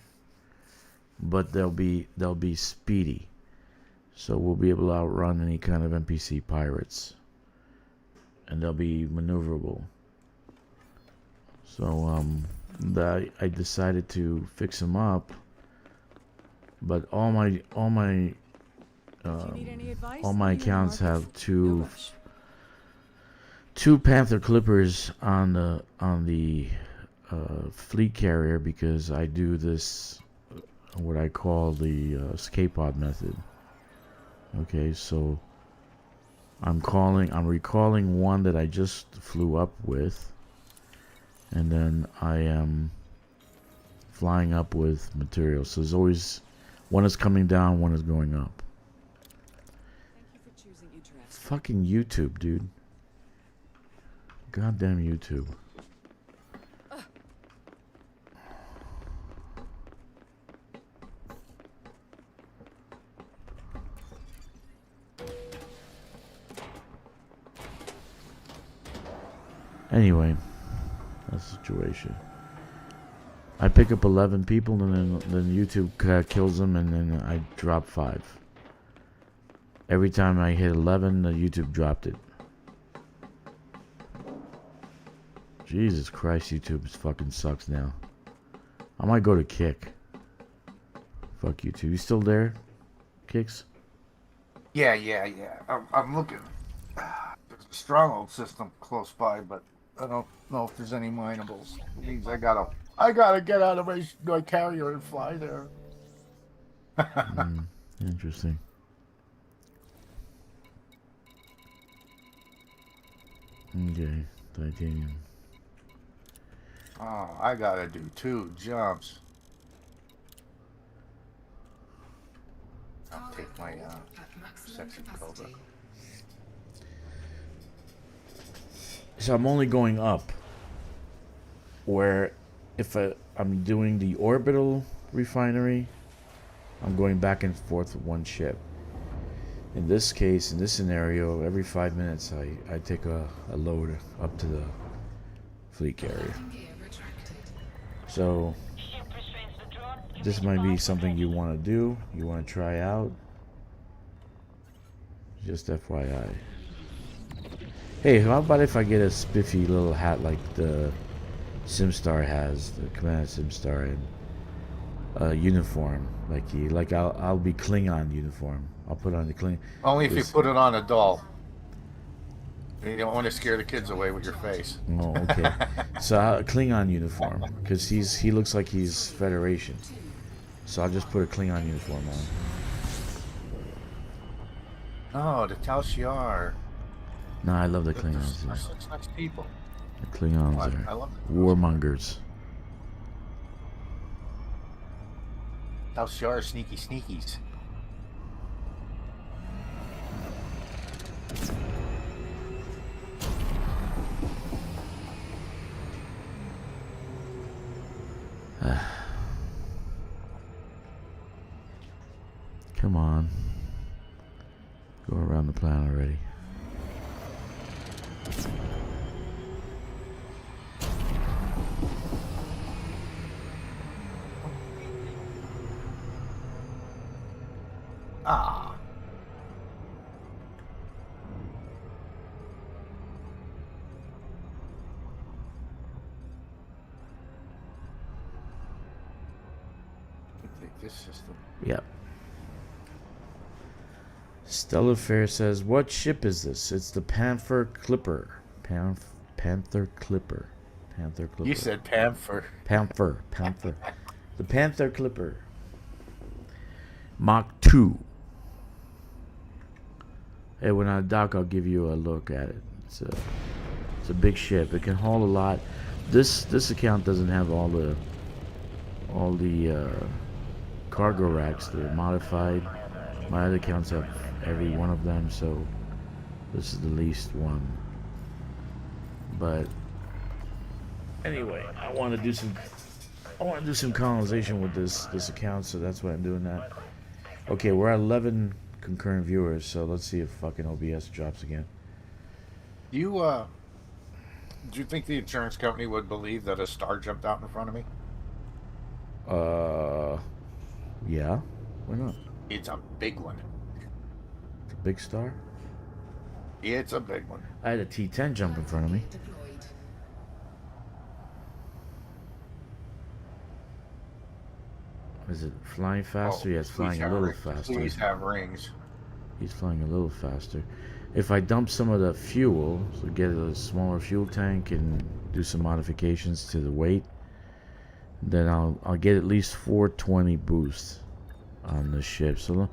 but they'll be speedy. So we'll be able to outrun any kind of NPC pirates, and they'll be maneuverable. So I decided to fix them up, but all my Do you need any advice? all my Are you in the accounts market have for- two No rush. two Panther clippers on the fleet carrier because I do this what I call the escape pod method. Okay, so I'm recalling one that I just flew up with, and then I am flying up with material. So there's always one is coming down, one is going up. Thank you for choosing interest. Fucking YouTube, dude. Goddamn YouTube. Anyway, that's the situation. I pick up 11 people and then YouTube kills them and then I drop 5. Every time I hit 11, the YouTube dropped it. Jesus Christ, YouTube fucking sucks now. I might go to Kick. Fuck YouTube. You still there, Kicks? Yeah. I'm looking. There's a stronghold system close by, but I don't know if there's any minables. Means I gotta get out of my carrier and fly there. Interesting. Okay, titanium. Oh, I gotta do 2 jumps. I'll take my At maximum section Cobra. capacity. So I'm only going up. Where if I'm doing the orbital refinery, I'm going back and forth with one ship. In this case, in this scenario, every 5 minutes I take a load up to the fleet carrier. Gear retracted. So Ship restrains the drone. this might be something you want to do, you want to try out. Just FYI. Hey, how about if I get a spiffy little hat like the SimStar has, the Commander SimStar, and a uniform like I'll be Klingon uniform. I'll put on the Klingon. Only if you This- put it on a doll. You don't want to scare the kids away with your face. Oh, okay. So Klingon uniform, because he looks like he's Federation. So I'll just put a Klingon uniform on. Oh, the Tal Shiar. Nah, I love the They're Klingons. such nice people. The Klingons I are love them. warmongers. Tal Shiar sneaky sneakies. Come on. Go around the planet already. Ah. Take this system. Yep. Stellar Fair says, "What ship is this? It's the Panther Clipper. Panther Clipper. Panther Clipper. You said Panther. Panther. The Panther Clipper. Mach 2. Hey, when I dock, I'll give you a look at it. It's a big ship. It can haul a lot. This account doesn't have all the cargo racks. They're modified. My other accounts have every one of them, so this is the least one. But anyway, I want to do some colonization with this account, so that's why I'm doing that. Okay, we're at 11 concurrent viewers, so let's see if fucking OBS drops again. Do you think the insurance company would believe that a star jumped out in front of me? Yeah, why not? It's a big one. It's a big star. Yeah, it's a big one. I had a T10 jump in front of me. Deployed. Is it flying faster? Yeah, it's flying a little faster. Please have rings. He's flying a little faster. If I dump some of the fuel, so get a smaller fuel tank and do some modifications to the weight, then I'll get at least 420 boost on the ship. So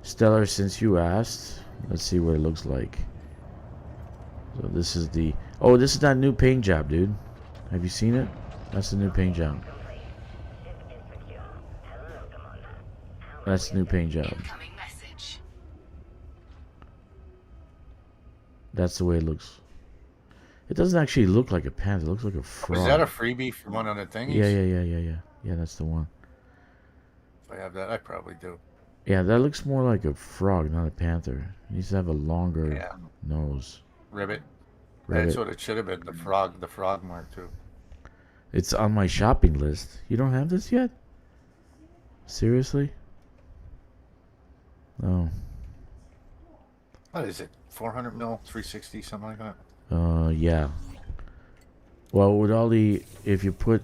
Stellar, since you asked, let's see what it looks like. So this is the this is that new paint job, dude. Have you seen it? That's the new paint job. That's the new paint job. Incoming message. That's the way it looks. It doesn't actually look like a panther. It looks like a frog. Is that a freebie from one of the thingies? Yeah. Yeah, that's the one. If I have that, I probably do. Yeah, that looks more like a frog, not a panther. It needs to have a longer nose. Ribbit. Ribbit. That's what it should have been. The frog mark too. It's on my shopping list. You don't have this yet? Seriously? Oh. What is it? 400 mil, 360, something like that. Yeah. Well, with all if you put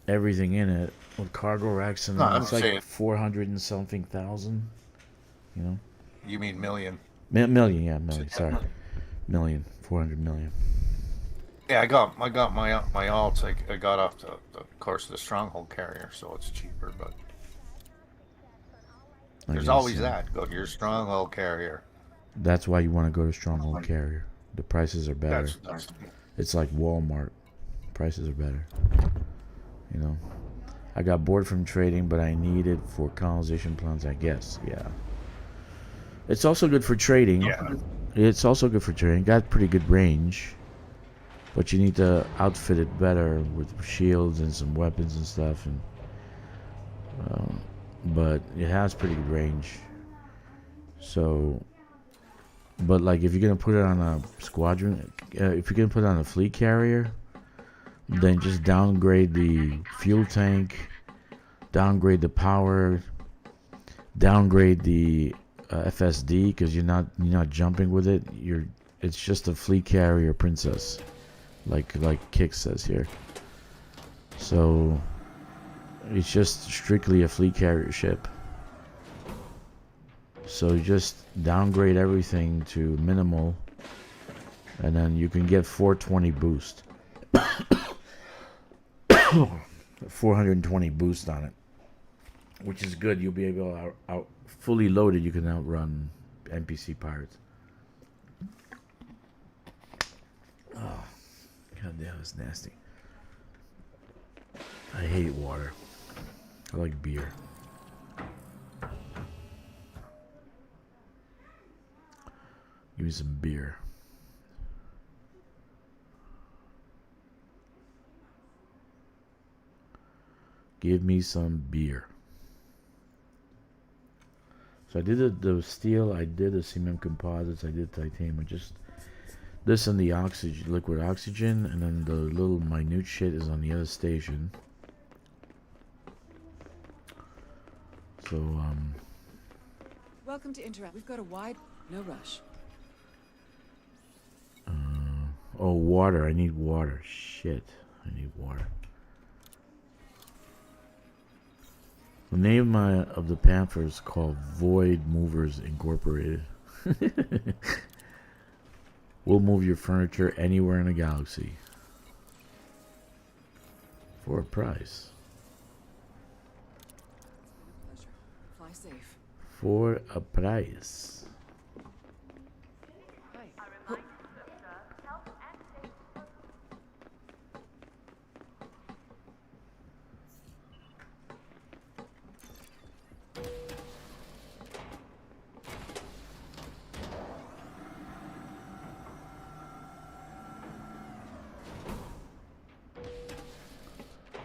everything in it, with cargo racks and it's like saying 400 and something thousand. You know. You mean million? Million, yeah, million. Sorry, million, 400 million. Yeah, I got my alts. I got off the course of the Stronghold carrier, so it's cheaper. But there's always that. Go to your Stronghold carrier. That's why you want to go to Stronghold carrier. The prices are better. It's like Walmart. Prices are better. You know. I got bored from trading, but I need it for colonization plans, I guess. Yeah. It's also good for trading. Yeah. It's also good for trading. Got pretty good range. But you need to outfit it better with shields and some weapons and stuff. And but it has pretty good range. So, but like if you're gonna put it on a squadron, if you're gonna put it on a fleet carrier, then just downgrade the fuel tank, downgrade the power, downgrade the FSD, because you're not jumping with it. It's just a fleet carrier princess, like Kick says here. So it's just strictly a fleet carrier ship. So you just downgrade everything to minimal, And then you can get 420 boost. 420 boost on it, which is good. You'll be able to out fully loaded. You can outrun NPC pirates. Oh, god damn, it's nasty. I hate water. I like beer. Give me some beer. Give me some beer. So I did the steel, I did the cement composites, I did titanium. I just this and the oxygen, liquid oxygen, and then the little minute shit is on the other station. So Welcome to Interact. We've got a wide, no rush. oh, water. I need water. Shit, I need water. The name of the pamphlet is called Void Movers Incorporated. We'll move your furniture anywhere in the galaxy. For a price. Pleasure. Fly safe. For a price. Hi.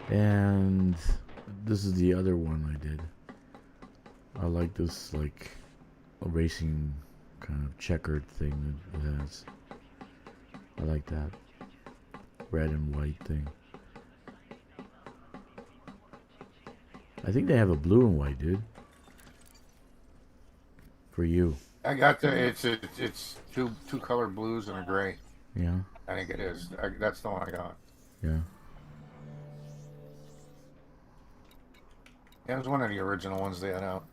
And this is the other one I did. I like this, like, a racing kind of checkered thing that it has. I like that red and white thing. I think they have a blue and white, dude. For you. I got the it's two color blues and a gray. Yeah. I think it is. That's the one I got. Yeah. Yeah, it was one of the original ones they had out.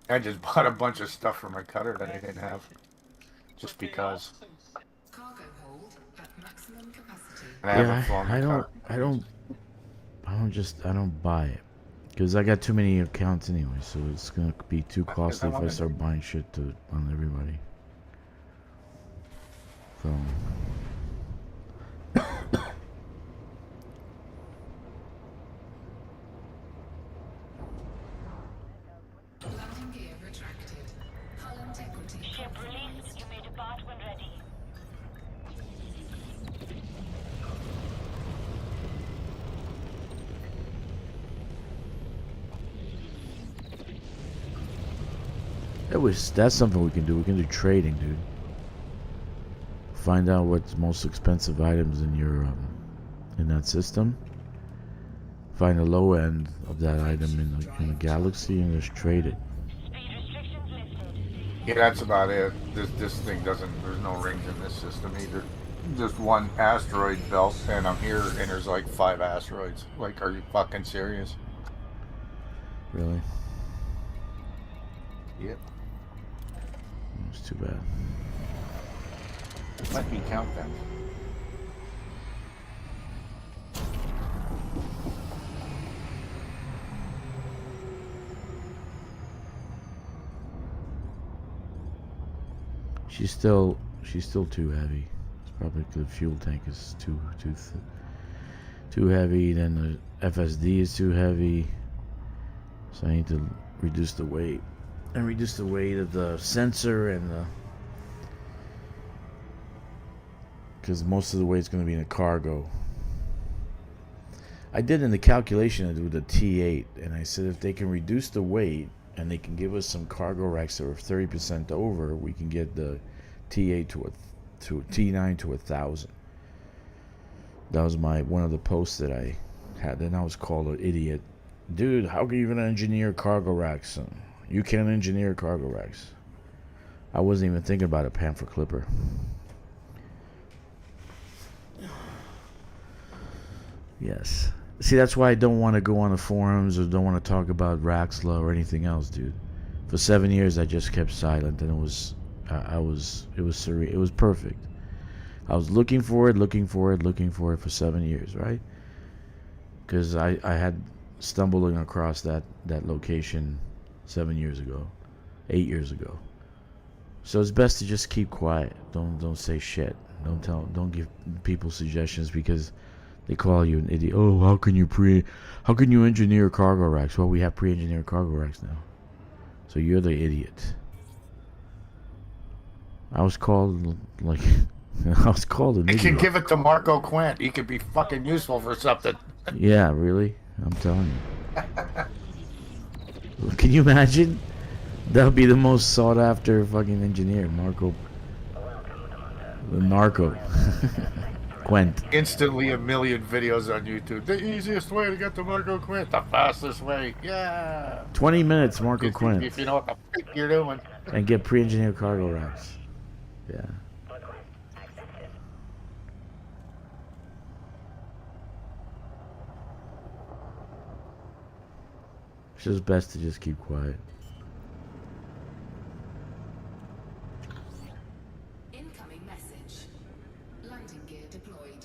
I just bought a bunch of stuff for my cutter that I didn't have, just because. Cargo hold at maximum capacity. And I haven't flown the cutter. I don't buy it. Because I got too many accounts anyway, so it's gonna be too costly if I start buying shit on everybody. So Landing gear retracted. Hull integrity. Ship released. You may depart when ready. that's something we can do. We can do trading, dude. Find out what's most expensive items in your in that system. Find the low end of that item in the galaxy and just trade it. Speed restrictions lifted. Yeah, that's about it. This thing doesn't. There's no rings in this system either. Just one asteroid belt, and I'm here, and there's like 5 asteroids. Like, are you fucking serious? Really? Yep. It's too bad. Let me count them. She's still too heavy. It's probably 'cause the fuel tank is too heavy. Then the FSD is too heavy. So I need to reduce the weight and reduce the weight of the sensor and the. Because most of the weight's going to be in the cargo. I did in the calculation with the T8, and I said if they can reduce the weight and they can give us some cargo racks that are 30% over, we can get the T8 to T9 to 1,000. That was one of the posts that I had. Then I was called an idiot. Dude, how can you even engineer cargo racks? You can't engineer cargo racks. I wasn't even thinking about a pamphlet clipper. Yes. See, that's why I don't want to go on the forums or don't want to talk about Raxla or anything else, dude. For 7 years, I just kept silent, and it was surreal. It was perfect. I was looking for it for 7 years, right? Because I had stumbling across that location 7 years ago, 8 years ago. So it's best to just keep quiet. Don't say shit. Don't give people suggestions because they call you an idiot. Oh, how can you engineer cargo racks? Well, we have pre-engineered cargo racks now. So you're the idiot. I was called like I was called an You idiot. can give it to Marco Quint. He could be fucking useful for something. Yeah, really? I'm telling you. Can you imagine? That would be the most sought after fucking engineer, Marco. The narco. Quint. Instantly a million videos on YouTube. The easiest way to get to Marco Quint. The fastest way. Yeah. 20 minutes, Marco Quint. If you know what the fuck you're doing. And get pre-engineered cargo racks. Yeah. It's just best to just keep quiet. Incoming message. Landing gear deployed.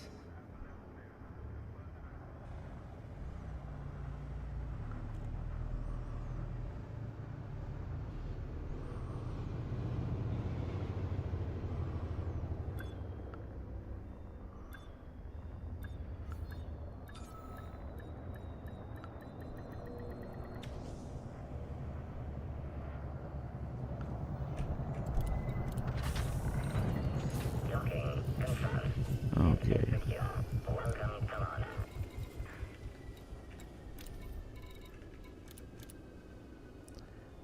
Okay.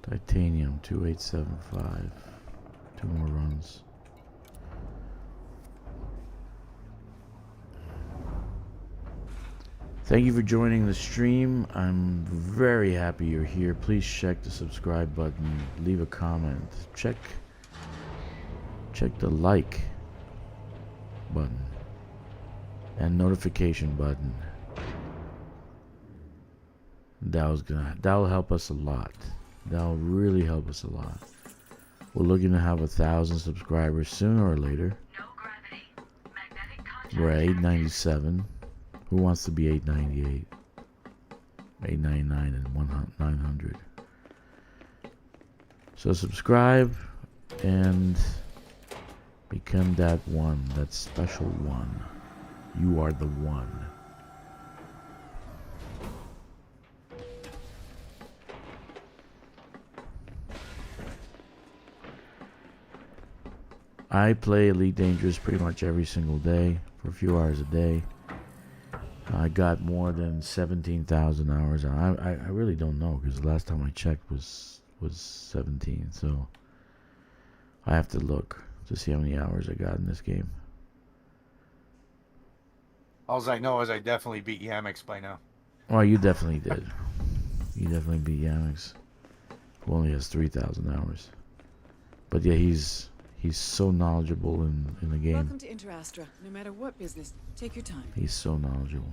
Titanium 2875. 2 more runs. Thank you for joining the stream. I'm very happy you're here. Please check the subscribe button. Leave a comment. Check the like button and notification button. That'll help us a lot. That'll really help us a lot. We're looking to have 1,000 subscribers sooner or later. No gravity. Magnetic contact. We're at 897. Who wants to be 898? 899 and 900. So subscribe and become that one, that special one. You are the one. I play Elite Dangerous pretty much every single day for a few hours a day. I got more than 17,000 hours. I really don't know because the last time I checked was 17. So I have to look to see how many hours I got in this game. All I know is I definitely beat Yamix by now. Well, you definitely did. You definitely beat Yamix, who only has 3,000 hours. But yeah, he's so knowledgeable in the game. Welcome to Interastra. No matter what business, take your time. He's so knowledgeable.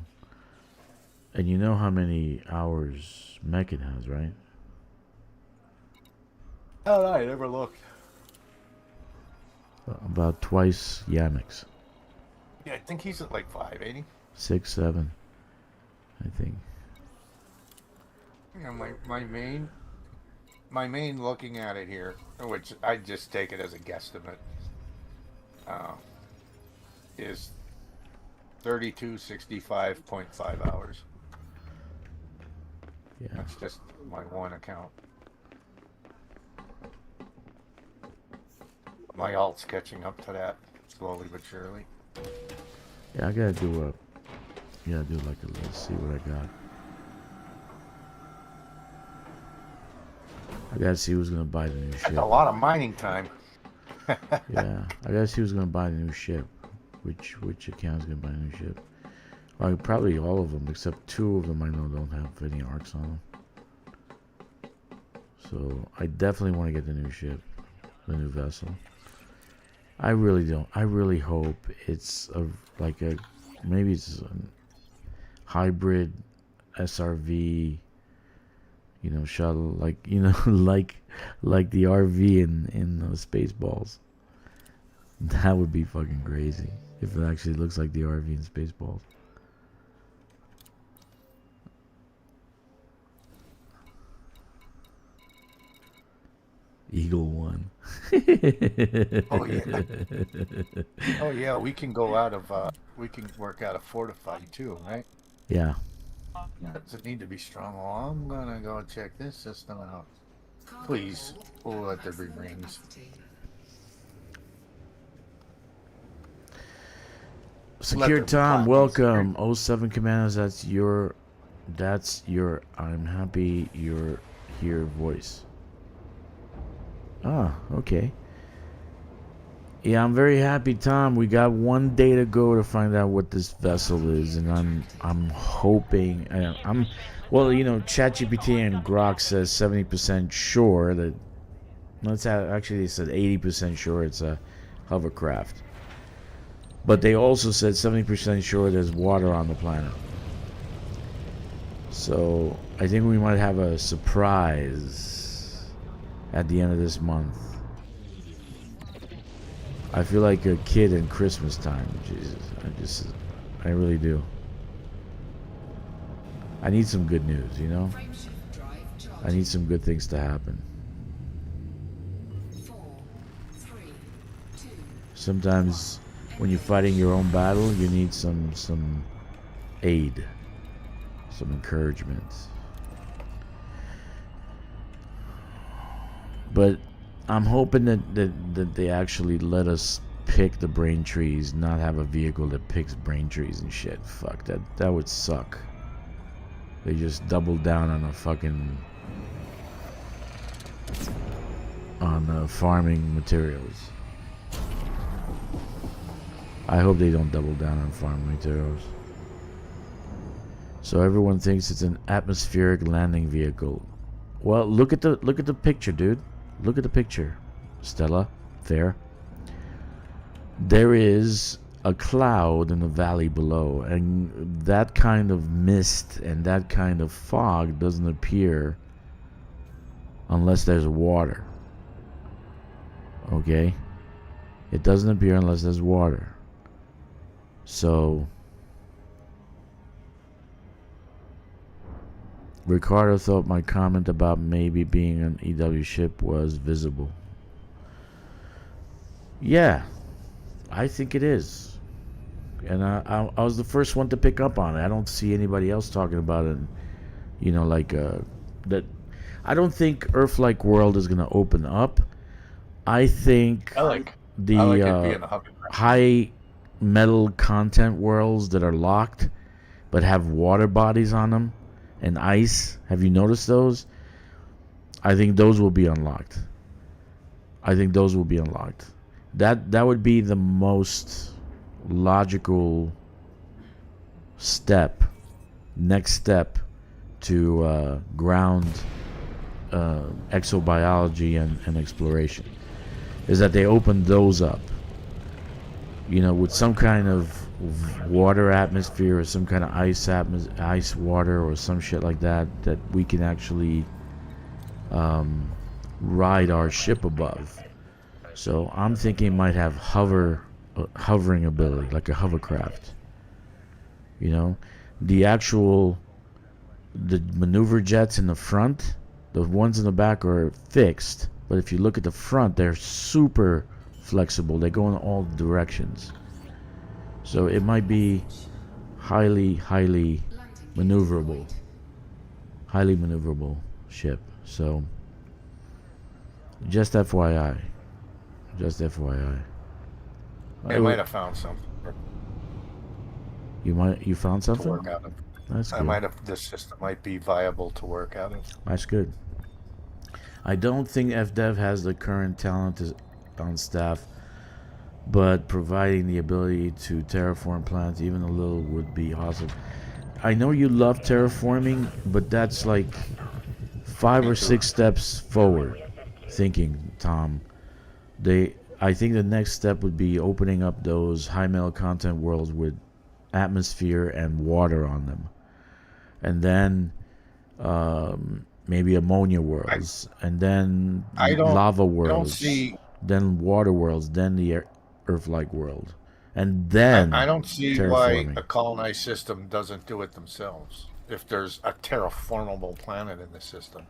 And you know how many hours Meccan has, right? Oh, no, I never looked. About twice Yamix. Yeah, I think he's at like 5, ain't he? 6, 7, I think. Yeah, my main looking at it here, which I just take it as a guesstimate, is 3265.5 hours. Yeah. That's just my one account. My alt's catching up to that slowly but surely. Yeah, I gotta do like a let's see what I got. I gotta see who's gonna buy the new ship. That's a lot of mining time. Yeah, I gotta see who's gonna buy the new ship. Which account's gonna buy a new ship? Well, probably all of them, except 2 of them I know don't have any arcs on them. So I definitely want to get the new ship, the new vessel. I really don't. I really hope it's maybe it's hybrid SRV, shuttle, like the RV in Spaceballs. That would be fucking crazy if it actually looks like the RV in Spaceballs. Eagle One. Oh yeah. Oh yeah. We can go out of. We can work out of fortified too, right? Yeah. Does it need to be strong? Well, I'm gonna go check this system out. Cargo Please, hold we'll at let there be maximum rings. capacity. Secure them Tom, plant welcome. 07 Commanders, that's your I'm happy you're here voice. Ah, okay. Yeah, I'm very happy, Tom. We got 1 day to go to find out what this vessel is, and I'm hoping ChatGPT and Grok says 70% sure that actually they said 80% sure it's a hovercraft. But they also said 70% sure there's water on the planet. So I think we might have a surprise at the end of this month. I feel like a kid in Christmas time. Jesus, I really do. I need some good news, Frameshift drive I charged. need some good things to happen. 4, 3, 2. Sometimes when you're fighting your own battle, you need some aid, some encouragement. But I'm hoping that they actually let us pick the brain trees, not have a vehicle that picks brain trees and shit. Fuck, that would suck. They just doubled down on a fucking farming materials. I hope they don't double down on farming materials. So everyone thinks it's an atmospheric landing vehicle. Well, look at the picture, dude. Look at the picture, Stella. There. There is a cloud in the valley below, and that kind of mist and that kind of fog doesn't appear unless there's water. Okay? It doesn't appear unless there's water. So Ricardo thought my comment about maybe being an EW ship was visible. Yeah, I think it is. And I was the first one to pick up on it. I don't see anybody else talking about it. That. I don't think Earth-like world is going to open up. I think I like it being a hovercraft. high metal content worlds that are locked but have water bodies on them and ice. Have you noticed those? I think those will be unlocked. That would be the most logical next step to ground exobiology and exploration, is that they open those up, with some kind of water atmosphere or some kind of ice water or some shit like that we can actually ride our ship above. So I'm thinking it might have hovering ability, like a hovercraft. The maneuver jets in the front, the ones in the back are fixed, but if you look at the front, they're super flexible. They go in all directions. So it might be highly maneuverable. Highly maneuverable ship. So just FYI. They might have found something You found to something? work out of. That's good. This system might be viable to work out of. That's good. I don't think FDev has the current talent on staff, but providing the ability to terraform planets even a little would be awesome. I know you love terraforming, but that's like 5 or 6 steps forward thinking, Tom. I think the next step would be opening up those high metal content worlds with atmosphere and water on them. and then maybe ammonia worlds, and then I don't. lava I don't worlds, see. then water worlds, then the Earth-like world, and I then don't see why terraforming. a colonized system doesn't do it themselves. If there's a terraformable planet in the system,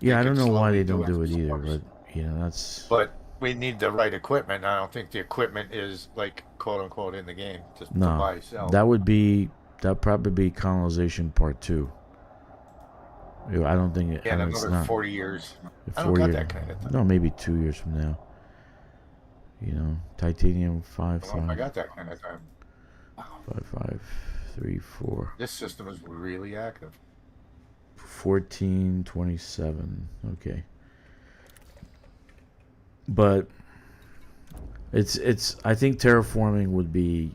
they Yeah, I don't could know why slowly they do don't it do it either, themselves. but that's But we need the right equipment. I don't think the equipment is like quote unquote in the game to no. buy sell. That'd probably be colonization part 2. Yeah, I don't think In it's another not 40 years. I don't 4 got years. that kind of time. No, maybe 2 years from now. Titanium I don't know if I got that kind of time. 5534 This system is really active. 1427. Okay, but it's. I think terraforming would be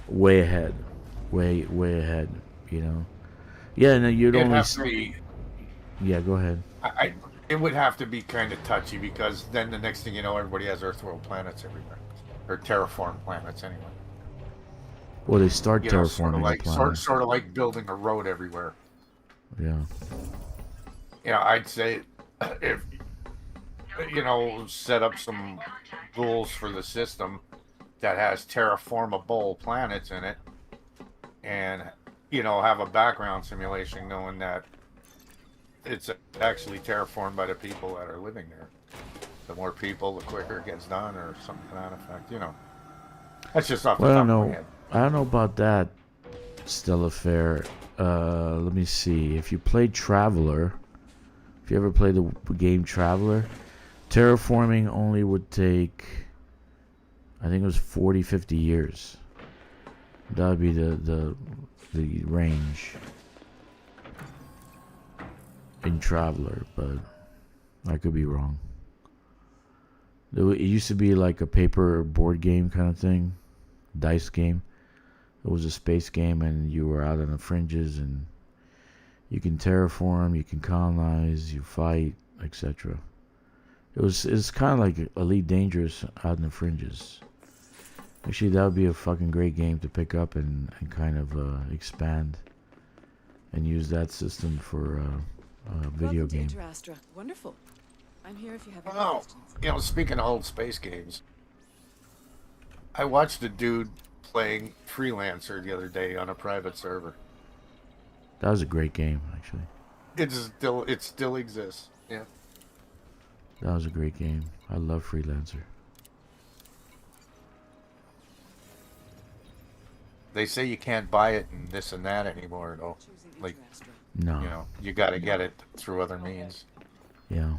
way ahead, way ahead. Yeah, no, you'd It'd only. have to be. Yeah, go ahead. It would have to be kind of touchy because then the next thing you know, everybody has Earth world planets everywhere, or terraform planets anyway. Well, they start You know, sort of terraforming the like planet. sort of like building a road everywhere. Yeah. I'd say if set up some rules for the system that has terraformable planets in it, and have a background simulation knowing that it's actually terraformed by the people that are living there. The more people, the quicker it gets done, or something to that effect. That's just off the Well, I top don't of my know. head. I don't know about that, Stella Fair. Let me see. If you played Traveler, if you ever played the game Traveler, terraforming only would take, I think it was 40, 50 years. That would be the range in Traveler, but I could be wrong. It used to be like a paper board game kind of thing, dice game. It was a space game, and you were out on the fringes, and you can terraform, you can colonize, you fight, etc. It's kind of like Elite Dangerous out in the fringes. Actually, that would be a fucking great game to pick up and kind of expand and use that system for a video Welcome game. to Interastra. Wonderful. I'm here if you have any Oh, questions. speaking of old space games, I watched a dude playing Freelancer the other day on a private server. That was a great game, actually. It still exists. Yeah. That was a great game. I love Freelancer. They say you can't buy it and this and that anymore, though. Choosing Like, Interastra. No. you got to get it through other means. Yeah.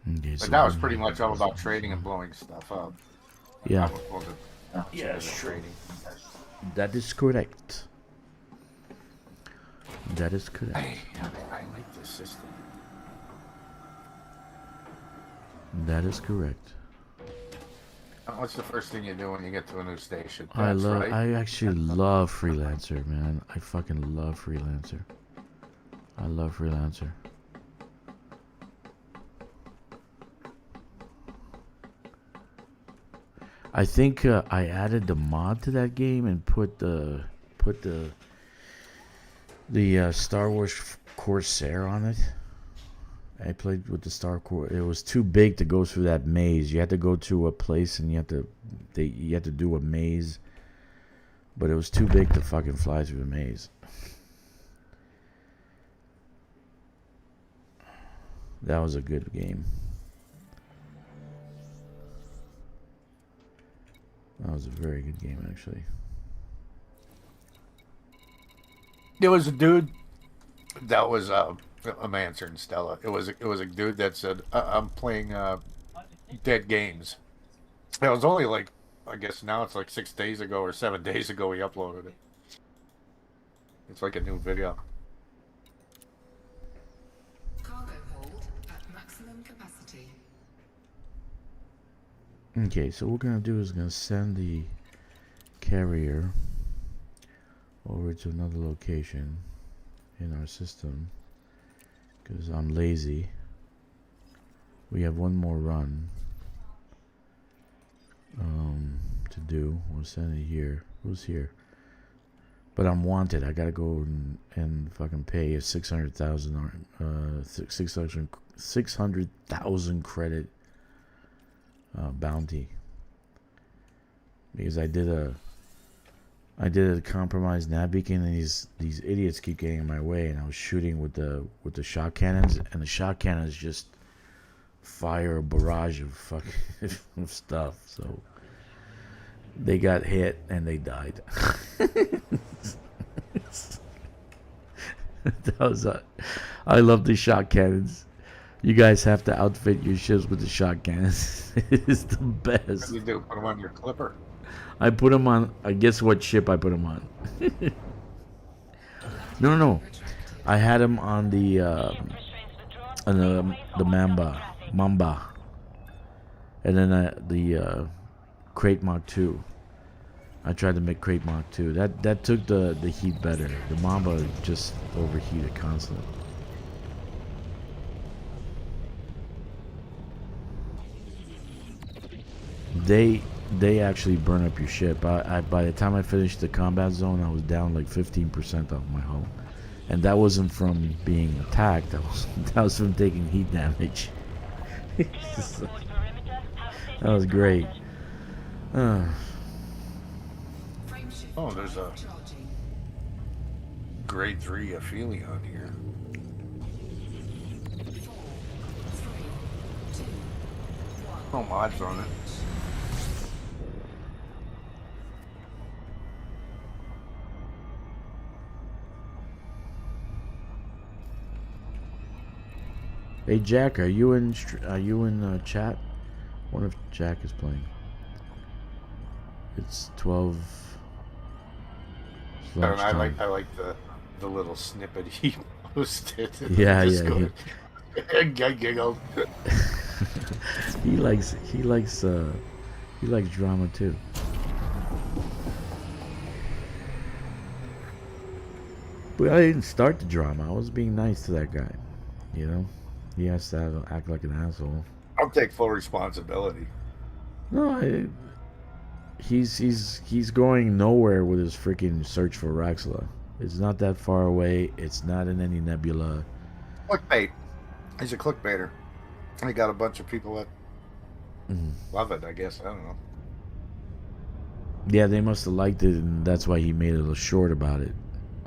Okay, But that was pretty much all about trading and blowing stuff up. Yeah. That was trading. That is correct. That is correct. I like this system. That is correct. What's the first thing you do when you get to a new station? I That's right. actually love Freelancer, man. I fucking love Freelancer. I love Freelancer. I think I added the mod to that game and put the Star Wars Corsair on it. I played with the Star Corsair. It was too big to go through that maze. You had to go to a place and you had to do a maze, but it was too big to fucking fly through the maze. That was a good game. That was a very good game, actually. There was a dude that was I'm answering Stella. It was a dude that said I'm playing dead games. It was only like, I guess now it's like 6 days ago or 7 days ago he uploaded it. It's like a new video. Cargo hold at maximum capacity. Okay, so what we're gonna do is gonna send the carrier over to another location in our system because I'm lazy. We have one more run, to do. We'll send it here. Who's here? But I'm wanted. I gotta go and fucking pay a 600,000 credit bounty because I did a compromised nav beacon, and these idiots keep getting in my way, and I was shooting with the shot cannons, and the shot cannons just fire a barrage of fucking of stuff. So they got hit and they died. That was I love the shot cannons. You guys have to outfit your ships with the shot cannons. It's the best. What do you do? Put them on your clipper? I put them on. I guess what ship I put them on. No. I had them on the Mamba, and then the Crate Mach 2. I tried to make Crate Mach 2. That took the heat better. The Mamba just overheated constantly. They actually burn up your ship. By the time I finished the combat zone, I was down like 15% off my hull, and that wasn't from being attacked. That was from taking heat damage. That was great. Oh, there's a grade 3 Aphelion here. No mods on it. Hey Jack, are you in chat? I wonder if Jack is playing. It's 12. I don't know, I like the little snippet he posted. Yeah. I giggled. He likes drama too. But I didn't start the drama. I was being nice to that guy. You know, he has to act like an asshole. I'll take full responsibility. No, he's going nowhere with his freaking search for Raxla. It's not that far away. It's not in any nebula. Clickbait. He's a clickbaiter. He got a bunch of people that love it, I guess. I don't know. Yeah, they must have liked it, and that's why he made it a short about it.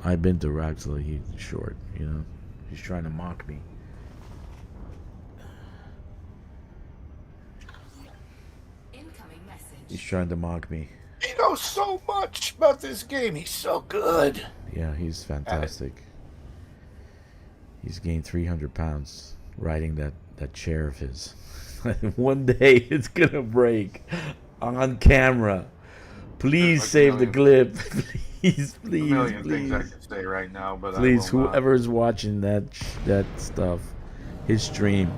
I've been to Raxla. He's short, you know. He's trying to mock me. Incoming message. He's trying to mock me. He knows so much about this game. He's so good. Yeah, he's fantastic. He's gained 300 pounds riding that chair of his. One day it's gonna break on camera. Please like save the clip. Please, A million things I please. could say right now, but Please, I will not. whoever's watching that stuff, his stream,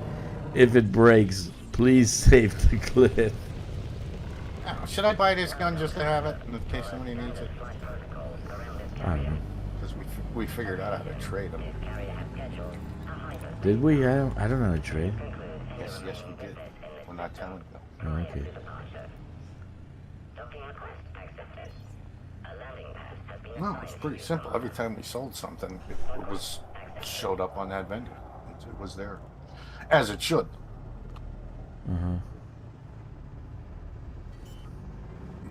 if it breaks, please save the clip. Oh, should I buy this gun just to have it in case somebody needs it? I don't know. Because we figured out how to trade them. Did we? I don't know how to trade. Yes, we did. We're not telling them. Oh, okay. No, it's pretty simple. Every time we sold something, it was showed up on that vendor. It was there, as it should.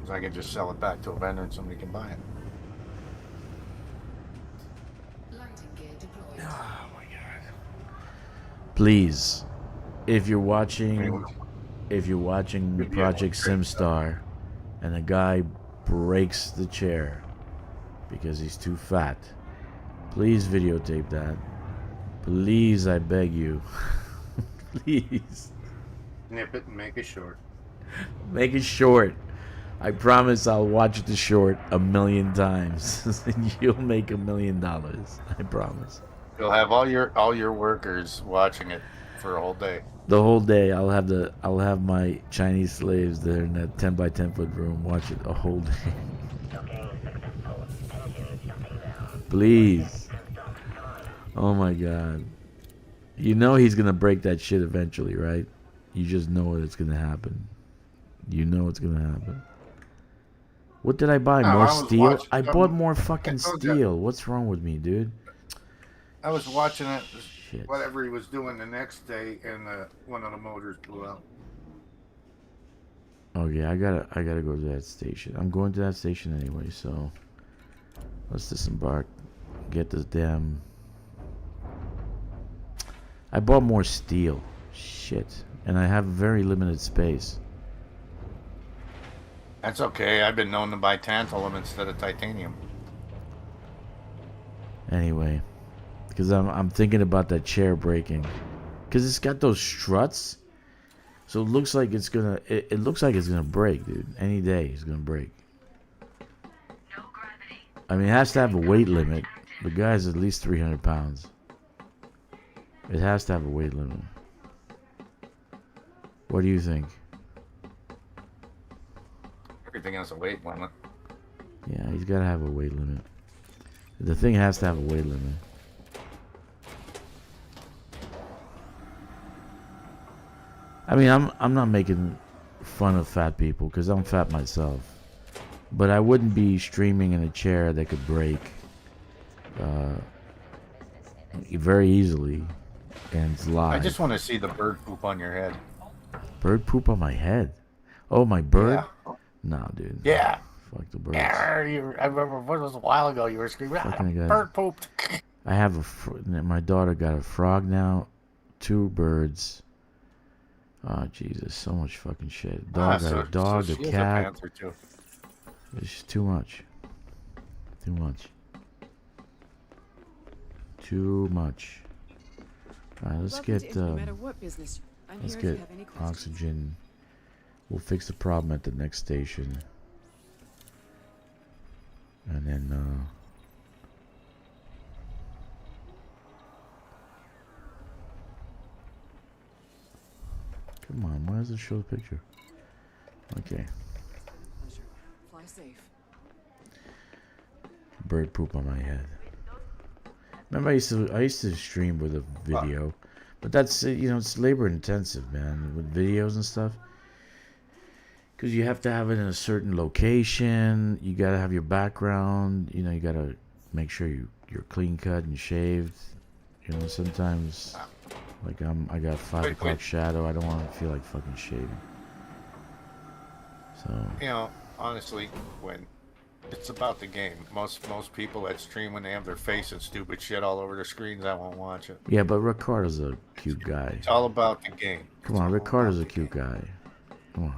So I can just sell it back to a vendor and somebody can buy it. Landing gear deployed. Oh my god! Please, if you're watching Maybe I Project won't trade SimStar, and a guy breaks the chair because he's too fat, please videotape that. Please, I beg you. Please. Nip it and make it short. Make it short. I promise I'll watch the short 1,000,000 times and you'll make $1 million. I promise. You'll have all your workers watching it for a whole day. The whole day I'll have my Chinese slaves there in that 10 by 10 foot room watch it a whole day. Please. Oh my god. You know he's gonna break that shit eventually, right? You just know it's gonna happen. You know what's gonna happen. What did I buy? No, More I was steel? watching I some- bought more fucking I told ya. steel. What's wrong with me, dude? I was watching it, Shit. whatever he was doing the next day, and one of the motors blew out. Okay, I gotta go to that station. I'm going to that station anyway, so let's disembark. Get this damn. I bought more steel. Shit. And I have very limited space. That's okay. I've been known to buy tantalum instead of titanium. Anyway, because I'm thinking about that chair breaking, because it's got those struts, so it looks like it's gonna. It looks like it's gonna break, dude. Any day it's gonna break. I mean, it has to have a weight limit. The guy's at least 300 pounds. It has to have a weight limit. What do you think? Everything has a weight limit. Yeah, he's gotta have a weight limit. The thing has to have a weight limit. I mean, I'm not making fun of fat people because I'm fat myself, but I wouldn't be streaming in a chair that could break very easily, and it's live. I just want to see the bird poop on your head. Bird poop on my head. Oh, my bird? Yeah. Nah, dude. Yeah. Fuck the birds. I remember what was a while ago you were screaming, Fucking God. bird pooped. I have my daughter got a frog now, 2 birds. Oh Jesus, so much fucking shit. Dog got a dog, so a she is cat. panther too. It's too much. Too much. Too much. Alright, let's Welcome to get no matter what business. I'm let's here if get you have any questions. oxygen. We'll fix the problem at the next station. And then come on, why does it show the picture? Okay. Pleasure. Fly safe. Bird poop on my head. Remember, I used to stream with a video, but that's it's labor intensive, man, with videos and stuff. Because you have to have it in a certain location. You gotta have your background. You gotta make sure you're clean cut and shaved. Sometimes like I got 5 o'clock shadow. I don't want to feel like fucking shaving. So Honestly, when it's about the game, most people that stream when they have their face and stupid shit all over their screens, I won't watch it. yeah, but Ricardo's a cute guy. It's all about the game. Come on, Ricardo's a cute guy. Come on.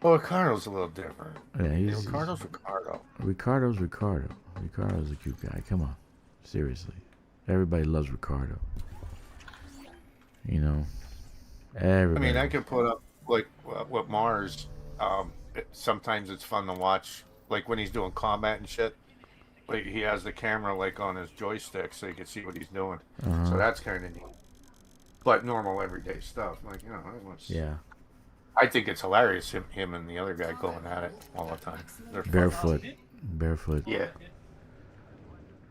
Well, Ricardo's a little different. Yeah, Ricardo's Ricardo. Ricardo's Ricardo. Ricardo's a cute guy. Come on, seriously. Everybody loves Ricardo. Everybody. I mean, I could put up like with Mars. Sometimes it's fun to watch, like when he's doing combat and shit. Like he has the camera like on his joystick, so you can see what he's doing. So that's kind of neat. But normal everyday stuff, like Yeah. I think it's hilarious him and the other guy going at it all the time. They're fun. Barefoot. Yeah.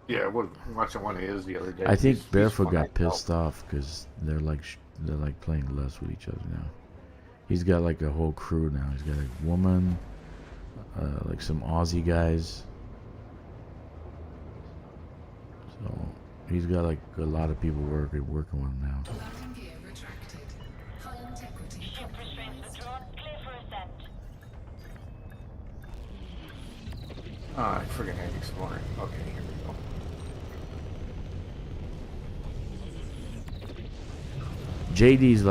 Yeah, I was watching one of his the other day. I think He's Barefoot funny got as hell. pissed off because they're like playing less with each other now. He's got like a whole crew now. He's got a woman, like some Aussie guys. So he's got like a lot of people working with him now. Landing gear retracted. Hull integrity. Ship restraints withdrawn. Clear for ascent. Oh, I forget how to explore. Okay, here we go. JD's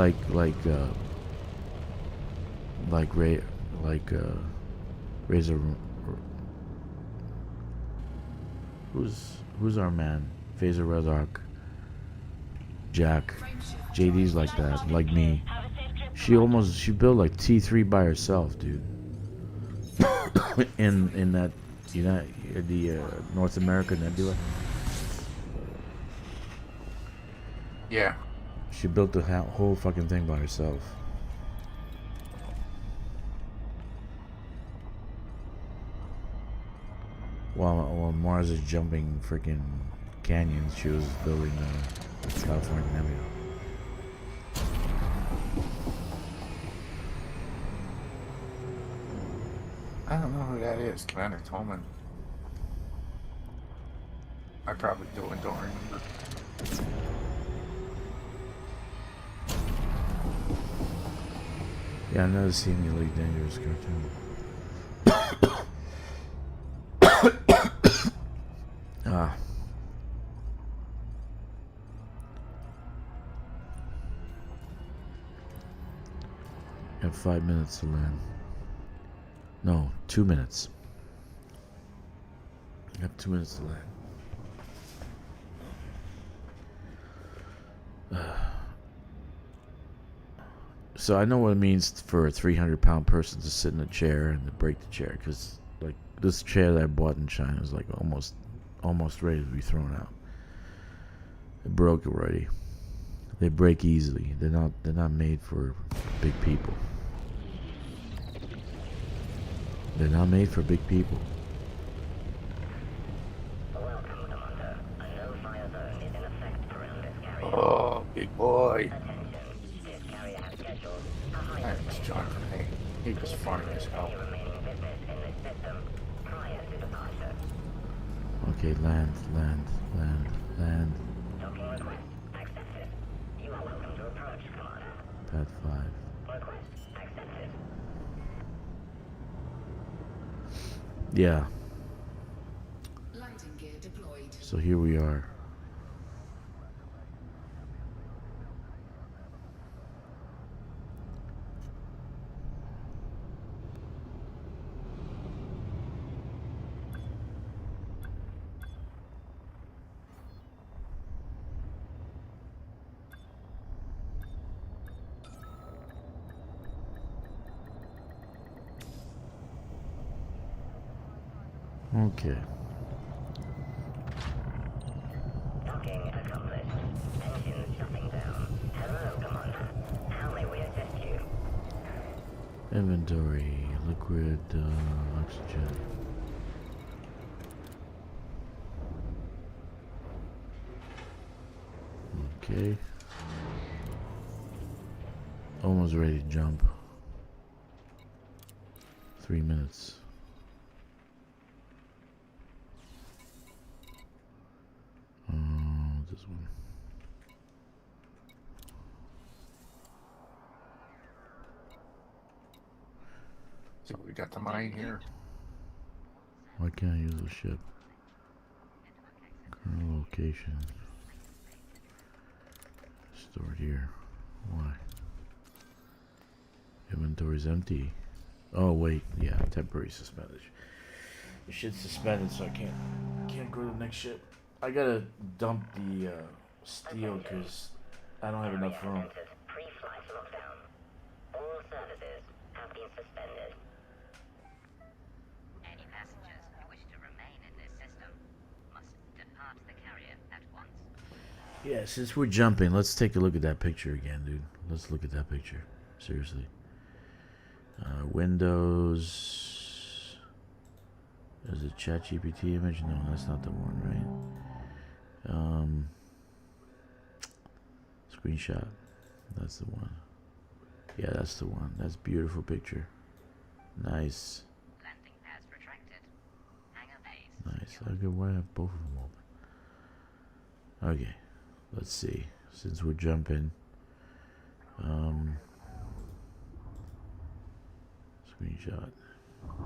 Razor. Who's our man? Phaser Razark. Jack. JD's like that, like me. Have a safe trip. She built like T3 by herself, dude. in that the North America Nebula. Yeah. She built the whole fucking thing by herself. While Mars is jumping freaking canyons, she was building the California Nebula. I don't know who that is. Commander Tolman. I probably do and don't remember. Yeah, I've never seen the Elite Dangerous cartoon. Ah. Got 5 minutes to land. No, 2 minutes. I have 2 minutes to land. So I know what it means for a 300-pound person to sit in a chair and to break the chair, because like this chair that I bought in China is like almost ready to be thrown out. It broke already. They break easily. They're not made for big people. They're not made for big people. Oh, big boy. That's John Grenade. He was funny as hell. Okay, land. Pad 5. Yeah. Landing gear deployed. So here we are. Okay. Docking accomplished. Engines shutting down. Hello, Commander. How may we assist you? Inventory, liquid, oxygen. Okay. Almost ready to jump. 3 minutes. This one. So we got the mine here. Why can't I use the ship? Current location. Stored here. Why? Inventory's empty. Oh wait, yeah, temporary suspended. The shit's suspended, so I can't go to the next ship. I gotta dump the steel because I don't have enough room. Pre-flight lockdown. All services have been suspended. Any passengers who wish to remain in this system must depart the carrier at once. Yeah, since we're jumping, let's take a look at that picture again, dude. Let's look at that picture. Seriously. Windows. Is it ChatGPT image? No, that's not the one, right? Screenshot. That's the one. Yeah, that's the one. That's a beautiful picture. Nice. Landing pads retracted. Hangar bays. Nice. Okay, why have both of them open? Okay, let's see. Since we're jumping, screenshot.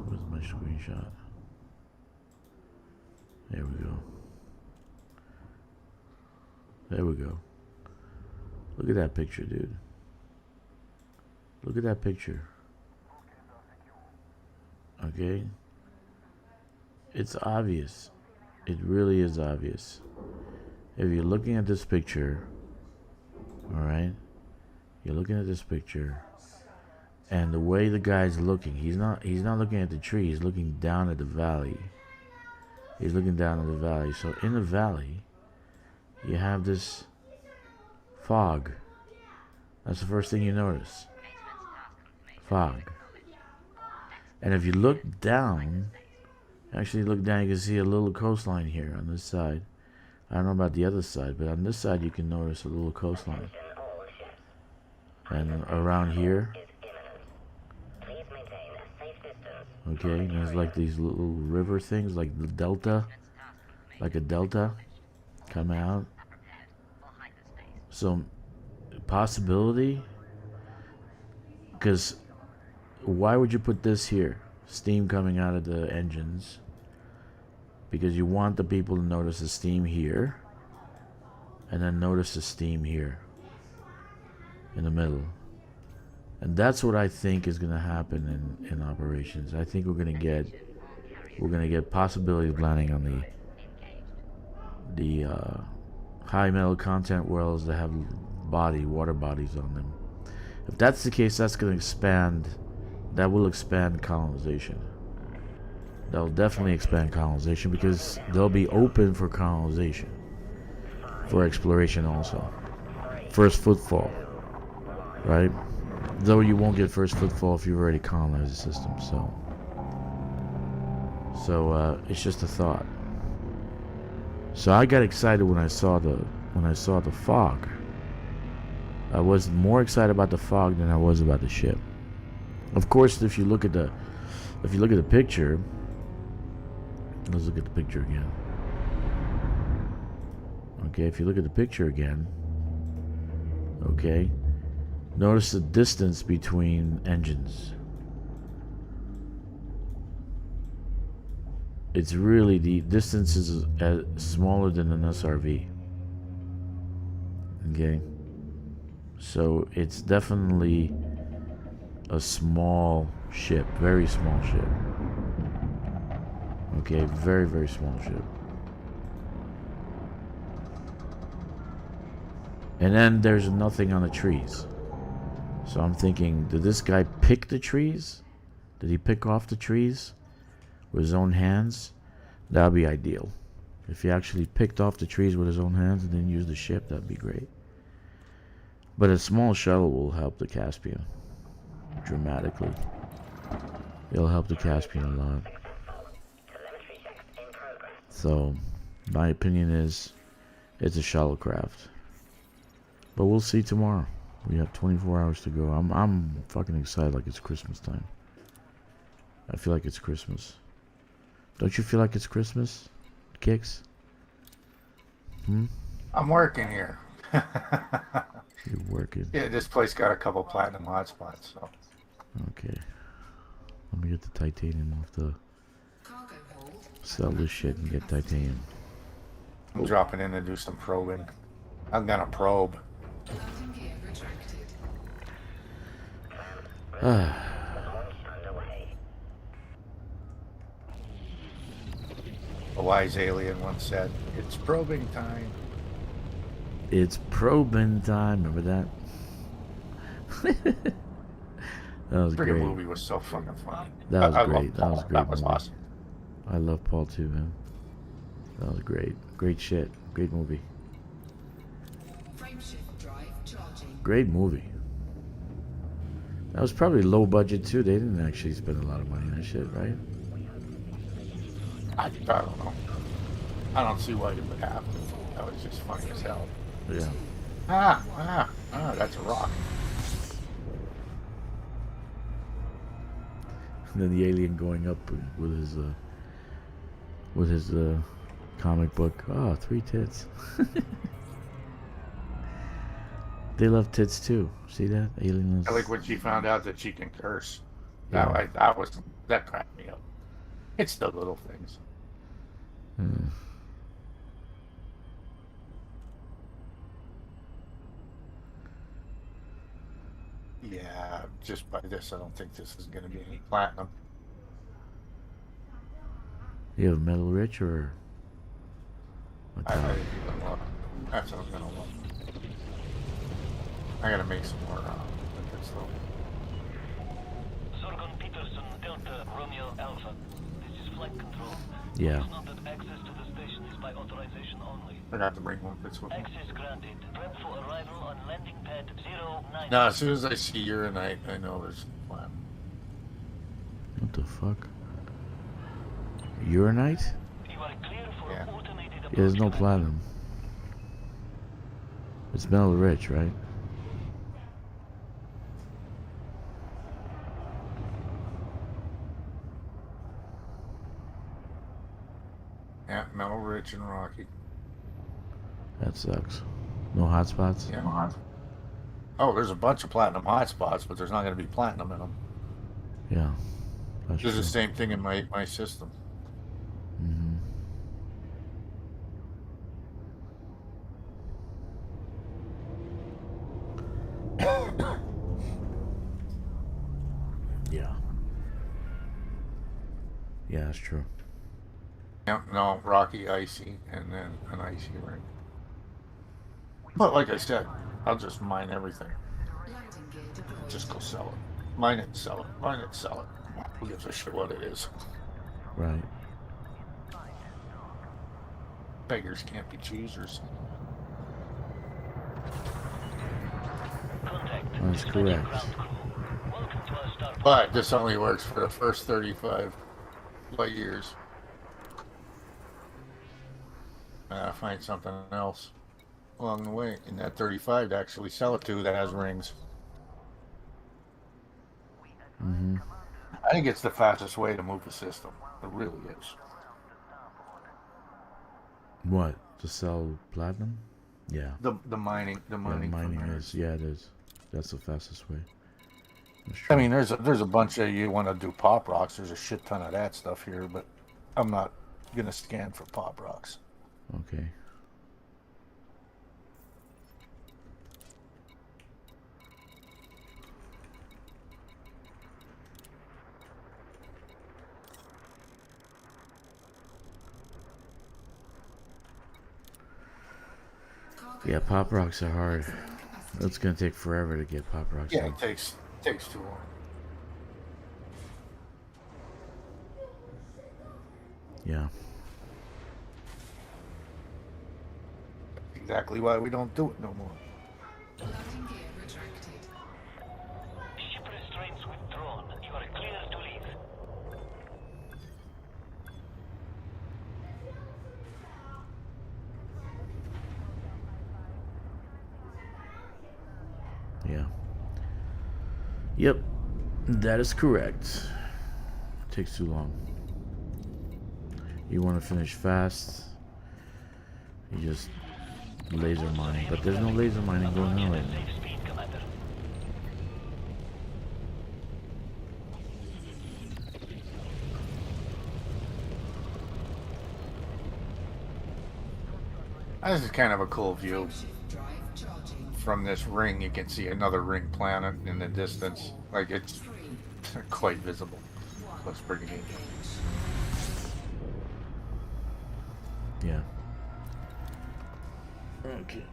Where's my screenshot? There we go. There we go. Look at that picture, dude. Look at that picture. Okay? It's obvious. It really is obvious. If you're looking at this picture, alright? You're looking at this picture, and the way the guy's looking, he's not looking at the tree, he's looking down at the valley. He's looking down at the valley. So in the valley, you have this fog. That's the first thing you notice. Fog. And if you look down, actually look down, you can see a little coastline here on this side. I don't know about the other side, but on this side you can notice a little coastline. And around here, Okay, and there's like these little river things, like the delta, like a delta, come out. So, possibility, because why would you put this here? Steam coming out of the engines. Because you want the people to notice the steam here, and then notice the steam here, in the middle. And that's what I think is going to happen in operations. I think we're going to get possibility of landing on the high metal content wells that have water bodies on them. If that's the case, that's going to expand. That will expand colonization. That will definitely expand colonization because they'll be open for colonization, for exploration also. First footfall, right? Though you won't get first footfall if you've already colonized the system. So it's just a thought. So I got excited when I saw the fog. I was more excited about the fog than I was about the ship. Of course, if you look at the picture, let's look at the picture again. Okay, if you look at the picture again, okay, notice the distance between engines. It's really, the distance is smaller than an SRV. Okay, so it's definitely a small ship, very small ship. Okay, very, very small ship. And then there's nothing on the trees. So I'm thinking, did this guy pick the trees? Did he pick off the trees with his own hands? That would be ideal. If he actually picked off the trees with his own hands and then used the ship, that'd be great. But a small shuttle will help the Caspian dramatically. It'll help the Caspian a lot. So, my opinion is, it's a shuttlecraft. But we'll see tomorrow. We have 24 hours to go. I'm fucking excited like it's Christmas time. I feel like it's Christmas. Don't you feel like it's Christmas, Kicks? I'm working here. You're working. Yeah, this place got a couple platinum hotspots, so. Okay. Let me get the titanium off the... Cargo hold. Sell this shit and get titanium. I'm dropping in to do some probing. I'm gonna probe. Landing gear retracted. A wise alien once said, "It's probing time." It's probing time. Remember that? That was Freaking great. movie was so fucking funny. That was I great. love That was Paul. great. That was movie. awesome. I love Paul too, man. That was great. Great shit. Great movie. Frameshift drive charging. Great movie. That was probably low budget too. They didn't actually spend a lot of money on that shit, right? I don't know. I don't see why you would have to. That was just funny as hell. Yeah. That's a rock. And then the alien going up with his comic book. Oh, 3 tits. They love tits too. See that? Alien I like when she found out that she can curse. Yeah. That cracked me up. It's the little things. Yeah, just by this, I don't think this is going to be any platinum. You have metal rich or I didn't even look. That's what I was going to look. I got to make some more liquids though. Sorgon Peterson, Delta, Romeo Alpha. This is flight control. Yeah. Note that access to the station is by authorization only. I got to bring liquids with me. Access granted. Prep for arrival on landing pad 09. No, as soon as I see uranite, I know there's platinum. What the fuck? Uranite? You are clear for Yeah. automated Yeah, there's no approach. platinum. It's metal rich, right? connection, Rocky. That sucks. No hotspots? Yeah. Oh, there's a bunch of platinum hotspots, but there's not going to be platinum in them. Yeah. That's There's true. the same thing in my system. Mm-hmm. Yeah. Yeah, that's true. Yeah, no, rocky, icy, and then an icy ring. But like I said, I'll just mine everything. Landing gear deployed. Just go sell it. Mine it, sell it. Mine it, sell it. Who gives a shit what it is? Right. Beggars can't be choosers. Contact. That's correct. Ground crew. Welcome to our start. But this only works for the first 35 light years. Find something else along the way in that 35 to actually sell it to that has rings. Mm-hmm. I think it's the fastest way to move the system. It really is. What? To sell platinum? Yeah. The mining, Yeah, from mining there. is. Yeah, it is. That's the fastest way. That's I true. mean, there's a bunch of you want to do pop rocks. There's a shit ton of that stuff here, but I'm not gonna scan for pop rocks. Okay. Cargo Yeah, pop hold rocks are hard. maximum capacity. It's gonna take forever to get pop rocks. Yeah, done. it takes too long. Yeah. Exactly why we don't do it no more. Landing gear retracted. Ship restraints withdrawn. You are clear to leave. Yeah. Yep. That is correct. Takes too long. You want to finish fast, you just laser mine. But there's no laser mining going on right now. Safe speed, Commander. This is kind of a cool view. Shift drive charging. From this ring, you can see another ring planet in the distance. Like, it's 3, quite visible. 1. Looks pretty neat. Engage. Yeah. Okay.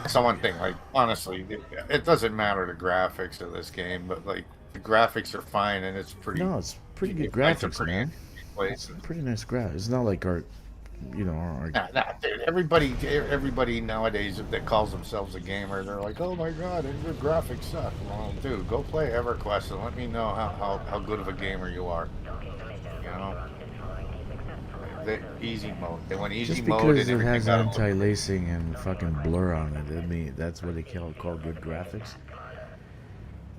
So one thing, like, honestly, it doesn't matter the graphics of this game, but, like, the graphics are fine, and it's pretty... No, it's pretty good it's a graphics, pretty man. place. It's pretty nice graphics. It's not like our, our. Nah, dude, everybody nowadays that calls themselves a gamer, they're like, oh my god, your graphics suck. Well, dude, go play EverQuest and let me know how good of a gamer you are. You know? The easy mode. They went easy Just mode because and it has everything got anti-lacing and fucking blur on it, I mean, that's what they call good graphics.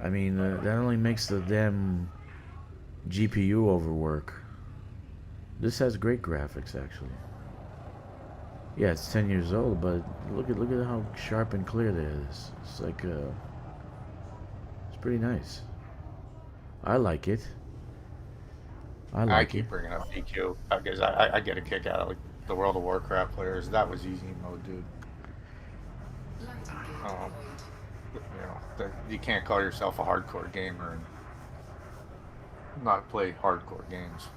I mean, that only makes the damn GPU overwork. This has great graphics, actually. Yeah, it's 10 years old, but look at how sharp and clear that is. It's like it's pretty nice. I like it. I keep bringing up DQ because I get a kick out of like the World of Warcraft players. That was easy mode, dude. Landing gear Um, deployed. You know, you can't call yourself a hardcore gamer and not play hardcore games.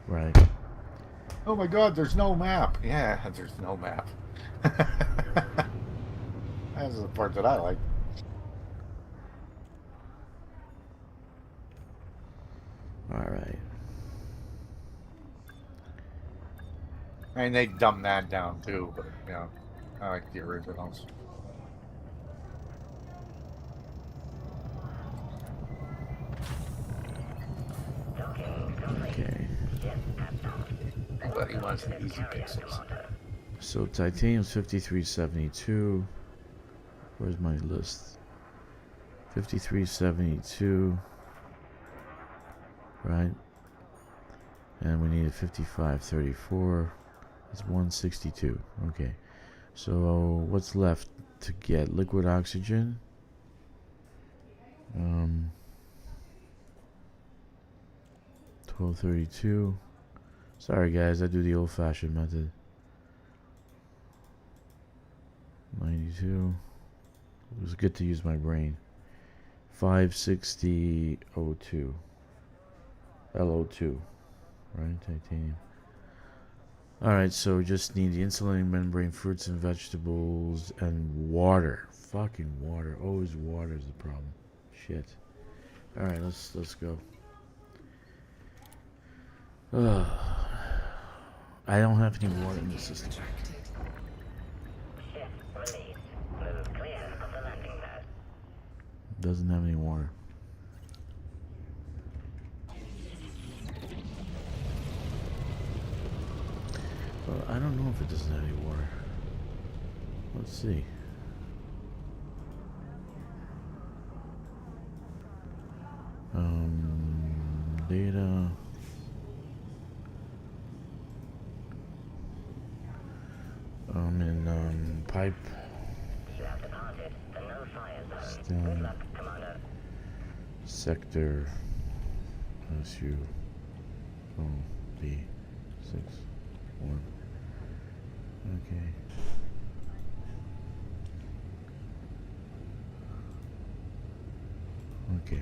Right. Oh my god, there's no map. Yeah, there's no map. That's the part that I like. All right. I mean, they dumbed that down too, but you know, I like the originals. Okay. Everybody wants the easy pixels. So titanium's 5372. Where's my list? 5372. Right. And we need a 5534. It's 162. Okay. So what's left to get? Liquid oxygen. 1232. Sorry guys, I do the old-fashioned method. 92. It was good to use my brain. 560O2. LO2. Right? Titanium. Alright, so we just need the insulating membrane, fruits and vegetables, and water. Fucking water. Always water is the problem. Shit. Alright, let's go. Ugh. I don't have any water in the system. Ship released. Move clear of the landing pad. Doesn't have any water. Well, I don't know if it doesn't have any water. Let's see. Data. In pipe. You have departed the no-fire zone. Still. Good luck, Commander. Sector. SU. D61. Okay. Okay.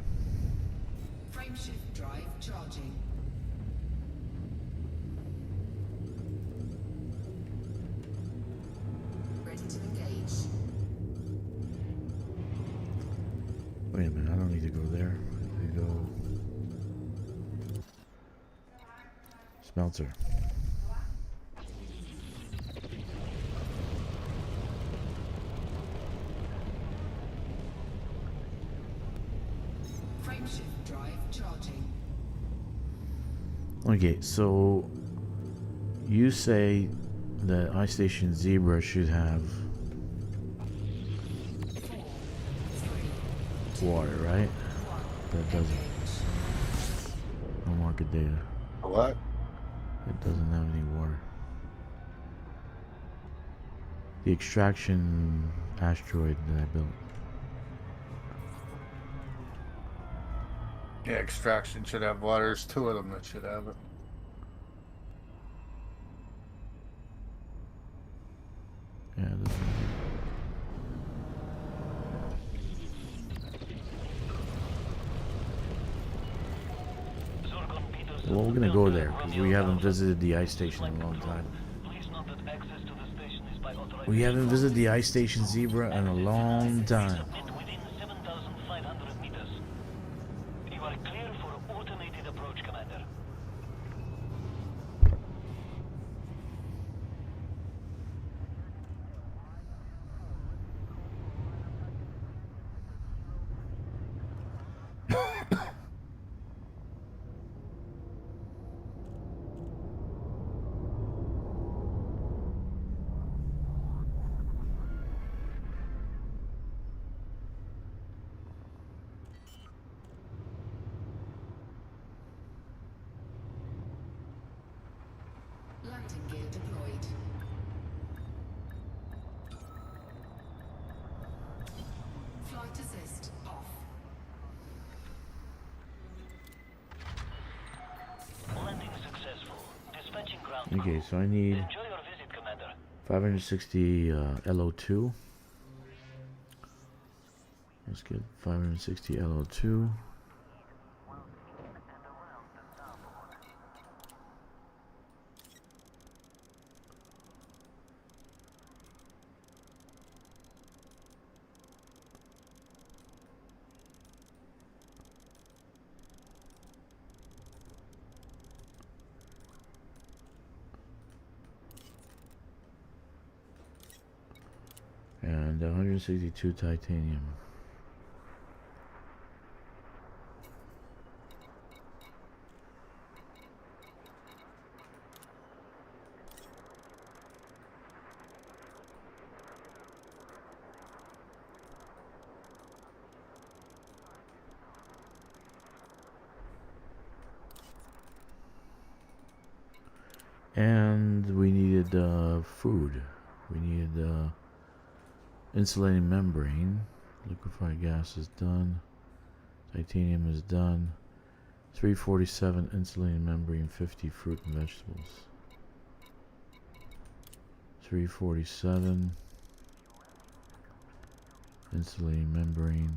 Frameshift drive charging. Ready to engage. Wait a minute, I don't need to go there. We go. Smelter. Frameshift drive charging. Okay, so you say that iStation Zebra should have 4, 3, water, right? 1. That doesn't. Engage. No market data. What? It doesn't have any water. The extraction asteroid that I built. Yeah, extraction should have water. There's two of them that should have it. Yeah, this is. Zorgon Peters. Well, we're gonna go there because we haven't visited the ice station in a long time. Please note that access to the station is by authorization. We haven't visited the ice station Zebra in a long time. Submit within 7,500 meters. You are clear for automated approach, Commander. Landing gear deployed. Flight assist off. Landing successful. Dispatching ground. Okay, so I need Enjoy your visit, Commander. 560 LO2. Let's get 560 LO2. And 162 titanium. And we needed food. We needed insulating membrane. Liquefied gas is done. Titanium is done. 347 insulating membrane, 50 fruit and vegetables. 347 insulating membrane.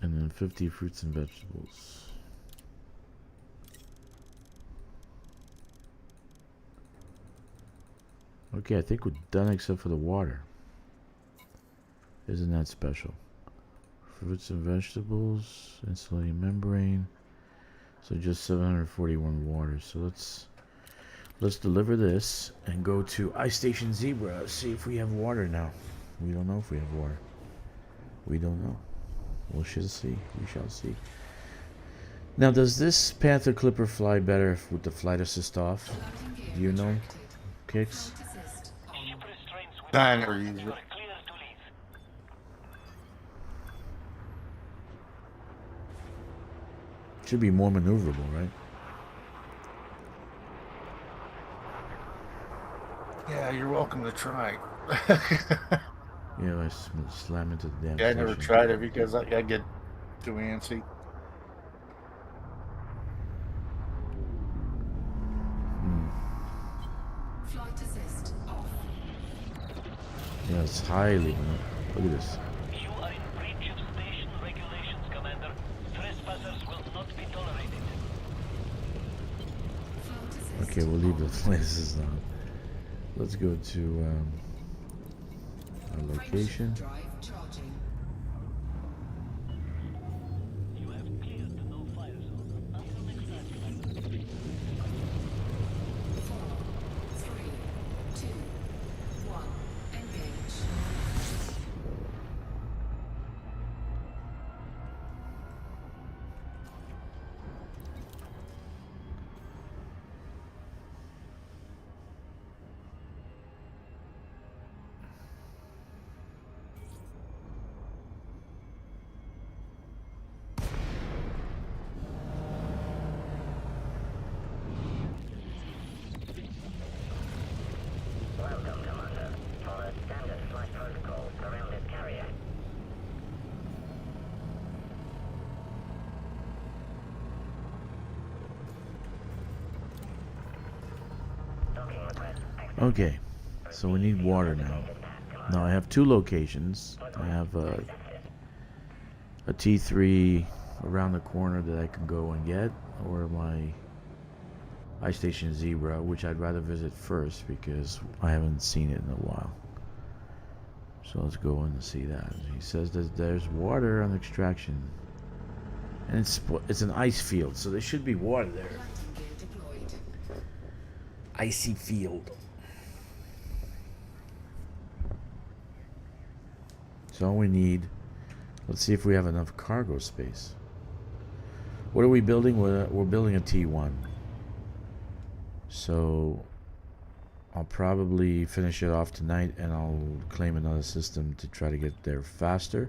And then 50 fruits and vegetables. Okay, I think we're done except for the water. Isn't that special? Fruits and vegetables, insulating membrane. So just 741 water. So let's deliver this and go to Ice Station Zebra. See if we have water now. We don't know if we have water. We don't know. We shall see. We shall see. Now, does this Panther Clipper fly better with the flight assist off? Do you know, Kicks? Ship restraints will I never close use and it. you are clear to leave. Should be more maneuverable, right? Yeah, you're welcome to try. Yeah, I slam into the damn Yeah, I never station. tried it because I get too antsy. Flight assist off. Yeah, it's highly. Look at this. You are in breach of station regulations, Commander. Trespassers will not be tolerated. Flight assist. Okay, we'll leave the places on. Let's go to our location. Drive charging. You have cleared the no-fire zone. Until next time, Commander. 4, 3, 2, 1. Engage. Welcome, Commander. Follow standard flight protocol around this carrier. Docking request. Okay, so we need water now. Now I have two locations. I have a T3 around the corner that I can go and get, or my Ice Station Zebra, which I'd rather visit first because I haven't seen it in a while. So let's go in and see that. He says that there's water on extraction, and it's an ice field, so there should be water there. Landing gear deployed. Icy field. So all we need, let's see if we have enough cargo space. What are we building? We're building a T1. So I'll probably finish it off tonight and I'll claim another system to try to get there faster.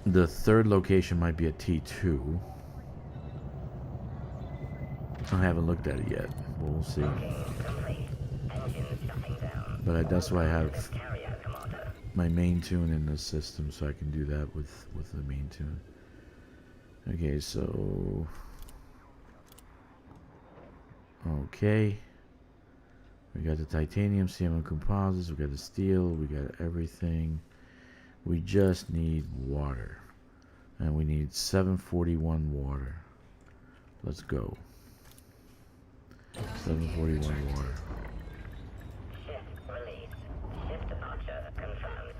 The third location might be a T2. I haven't looked at it yet. We'll see. But that's why I have my main tune in the system, so I can do that with the main tune. Okay, so okay, we got the titanium, CMO composites, we got the steel, we got everything. We just need water, and we need 741 water. Let's go. 741 water. Ship release. Ship departure confirmed.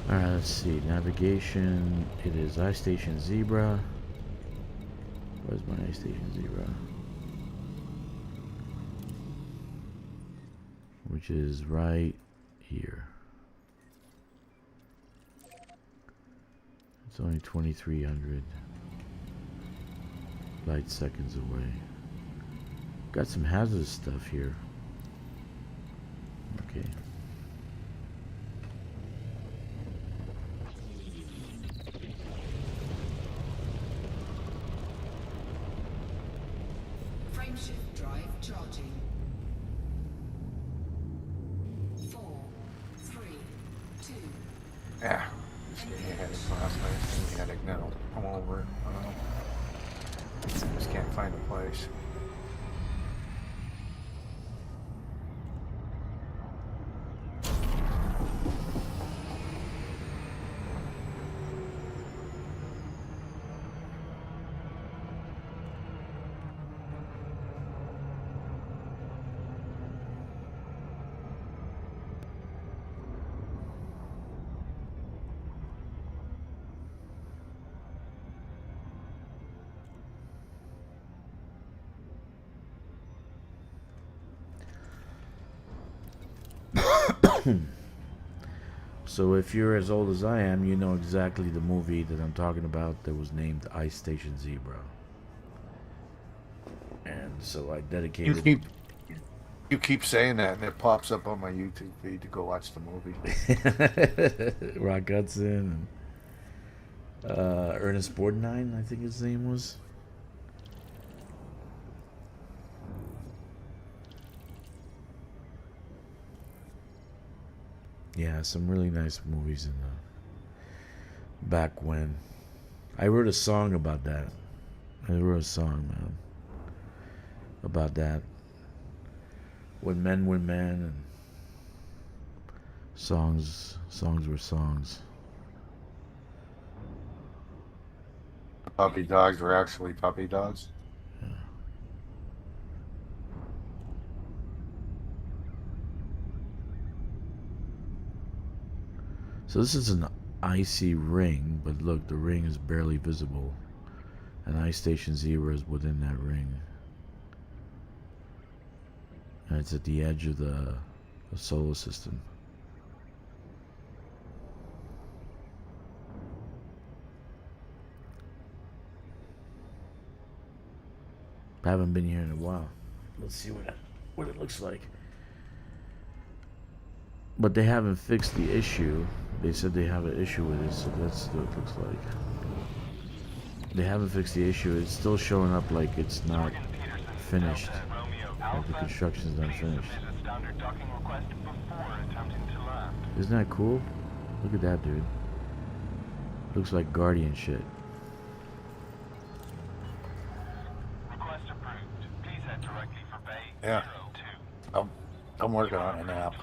Alright, let's see. Navigation. It is Ice Station Zebra. Where's my Ice Station Zebra? which is right here. It's only 2,300 light seconds away. Got some hazardous stuff here. Okay. Frameshift drive charging. 4, 3, 2. Yeah. Just getting ahead of last night. We had it now. Come over. Just can't find a place. So if you're as old as I am, you know exactly the movie that I'm talking about that was named Ice Station Zebra. And so I dedicated... You keep saying that, and it pops up on my YouTube feed to go watch the movie. Rock Hudson and Ernest Borgnine, I think his name was. Yeah, some really nice movies in the back when. I wrote a song about that. I wrote a song, man, about that. When men were men and songs were songs. Puppy dogs were actually puppy dogs. Yeah. So this is an icy ring, but look, the ring is barely visible. And Ice Station Zebra is within that ring. And it's at the edge of the solar system. I haven't been here in a while. Let's see what it looks like. But they haven't fixed the issue. They said they have an issue with it, so that's what it looks like. They haven't fixed the issue. It's still showing up like it's not finished. Like the construction's not finished. Isn't that cool? Look at that, dude. Looks like Guardian shit. Request approved. Please head directly for Bay Yeah. 02. I'm working on an app.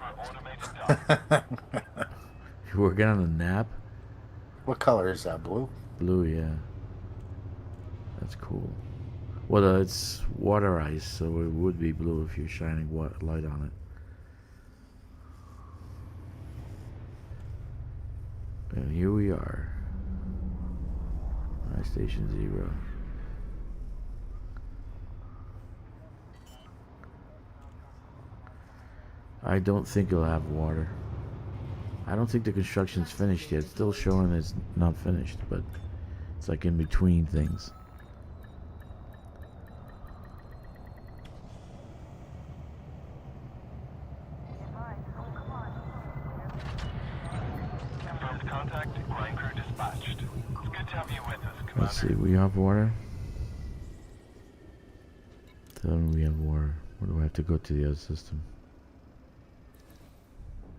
You're working on a nap? What color is that? Blue? Blue, yeah. That's cool. Well, it's water ice, so it would be blue if you're shining light on it. And here we are. Ice Station Zero. I don't think it'll have water. I don't think the construction's finished yet. It's still showing it's not finished, but it's like in between things. Confirmed contact. Ground crew dispatched. It's good to have you with us, Commander. Let's see, we have water. Tell me we have water. Where do I have to go to the other system?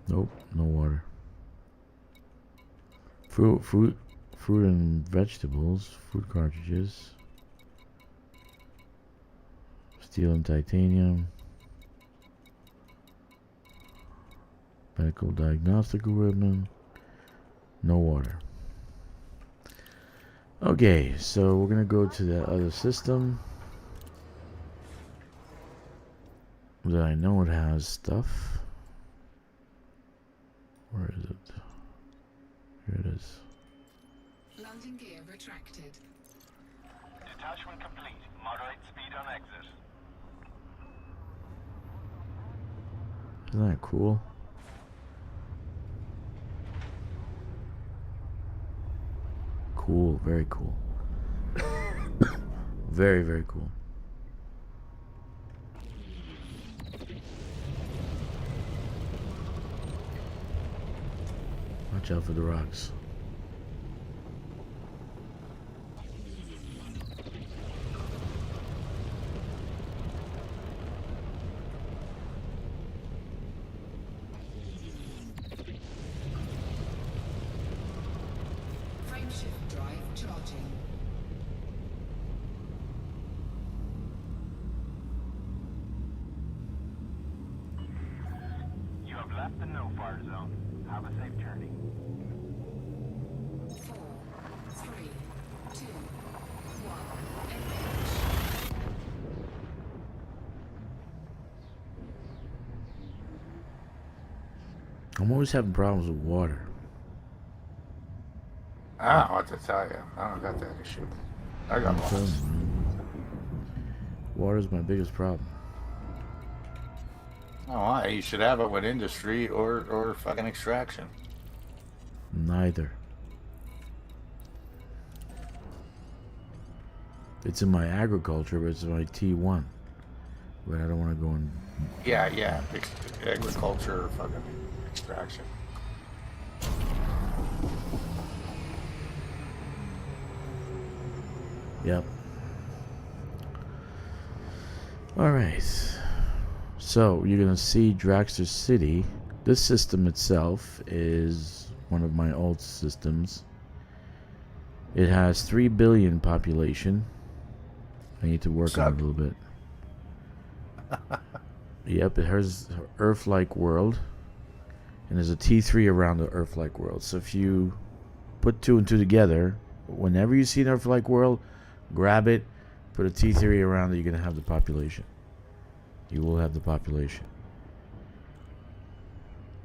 Nope, no water. Fruit and vegetables, food cartridges, steel and titanium, medical diagnostic equipment, no water. Okay, so we're gonna go to the other system that I know it has stuff. Where is it? Here it is. Landing gear retracted. Detachment complete. Moderate speed on exit. Isn't that cool? Cool, very cool. Very, very cool. Watch out for the rocks. Frameshift drive charging. You have left the no-fire zone. Have a safe journey. 4, 3, 2, 1. Engage. I'm always having problems with water. I don't know what to tell you. I don't got that issue. I got lost. Water's my biggest problem. Oh, you should have it with industry or fucking extraction. Neither. It's in my agriculture, but it's in my T1. But I don't want to go in. Yeah. Agriculture or fucking extraction. Yep. Alright. So, you're going to see Dragster City. This system itself is one of my old systems. It has 3 billion population. I need to work on it a little bit. Yep, it has Earth-like world. And there's a T3 around the Earth-like world. So if you put 2 and 2 together, whenever you see an Earth-like world, grab it, put a T3 around it, you're going to have the population. You will have the population.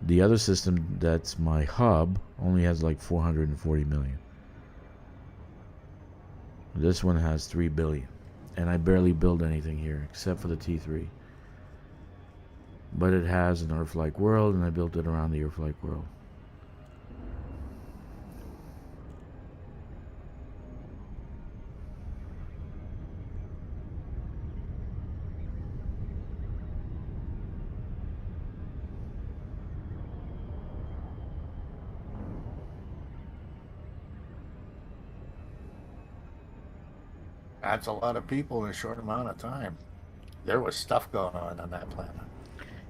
The other system that's my hub only has like 440 million. This one has 3 billion. And I barely build anything here except for the T3. But it has an Earth-like world, and I built it around the Earth-like world. That's a lot of people in a short amount of time. There was stuff going on that planet.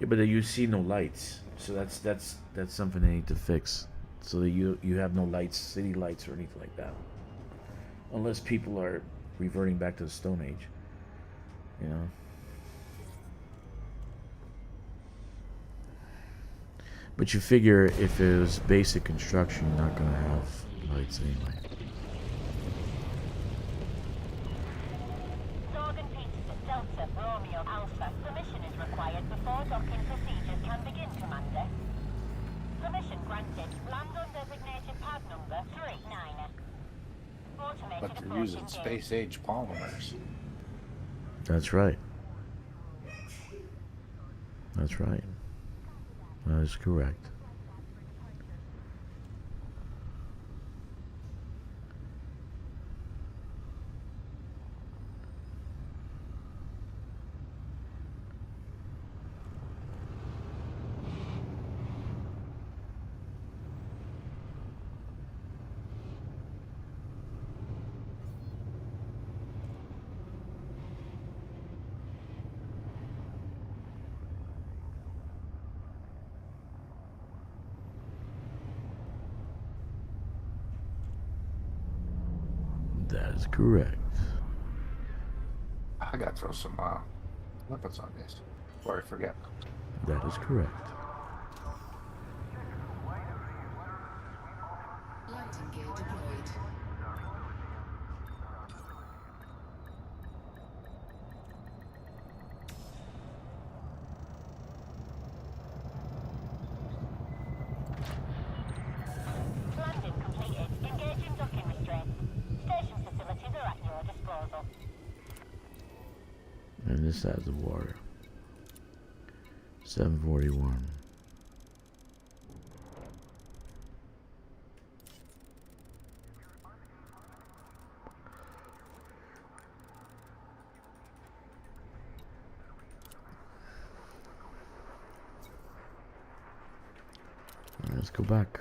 Yeah, but you see no lights, so that's something they need to fix. So that you have no lights, city lights or anything like that, unless people are reverting back to the Stone Age. You know. But you figure if it was basic construction, you're not gonna have lights anyway. Delta, Romeo, Alpha. Permission is required before docking procedures can begin, Commander. Permission granted. Land on designated pad number 39. Automated But they're approach using engaged. space-age polymers. That's right. That's right. That is correct. That is correct. I gotta throw some weapons on this before I forget. That is correct. Landing gear deployed. Landing completed. Engaging docking restraints. Station facilities are at your disposal. And this has the water. 741. let's go back.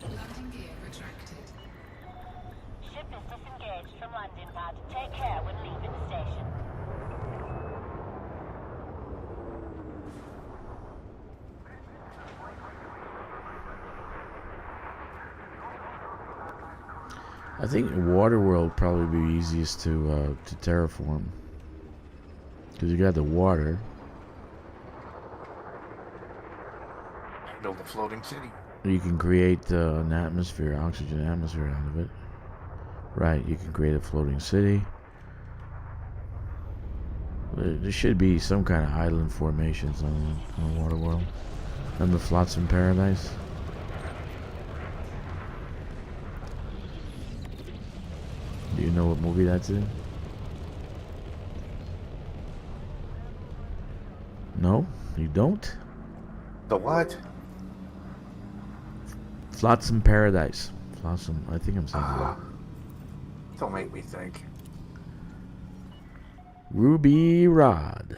Landing gear retracted. Ship is disengaged from landing pad. Take care when leaving the station. I think Waterworld probably be easiest to terraform, because you got the water. Build a floating city. You can create an atmosphere, oxygen atmosphere out of it. Right, you can create a floating city. There should be some kind of island formations on Waterworld. On the Flotsam Paradise. Do you know what movie that's in? No? You don't? The what? Flotsam Paradise. Flotsam, I think I'm saying it right. Don't make me think. Ruby Rod.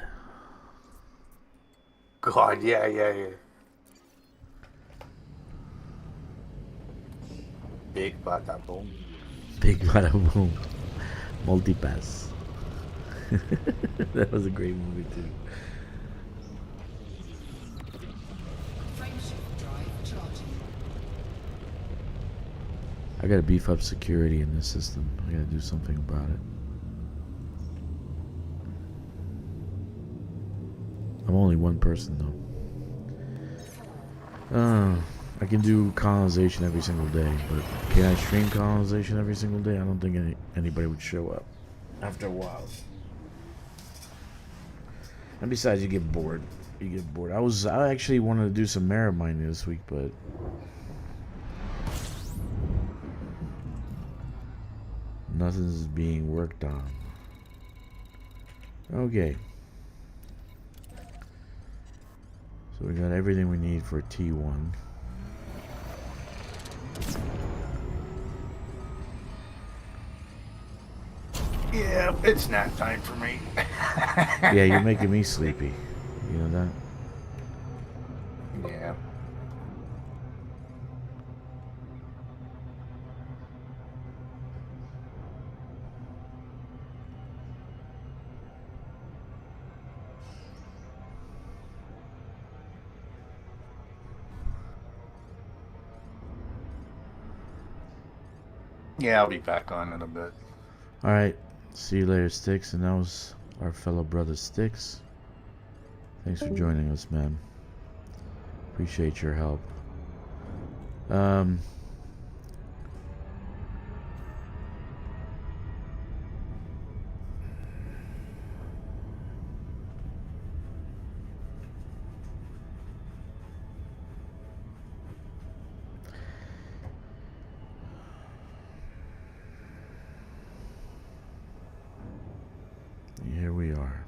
God, yeah. Big bada boom. Big bada boom. Multipass. That was a great movie too. Frameshift drive charging. I gotta beef up security in this system. I gotta do something about it. I'm only one person though. I can do colonization every single day, but can I stream colonization every single day? I don't think anybody would show up after a while. And besides, you get bored. You get bored. I actually wanted to do some mirror mining this week, but nothing's being worked on. Okay. So we got everything we need for T1. Yeah, it's nap time for me. Yeah, you're making me sleepy. You know that? Yeah. Yeah, I'll be back on in a bit. Alright. See you later, Sticks. And that was our fellow brother Sticks. Thanks for joining us, man. Appreciate your help. Here we are.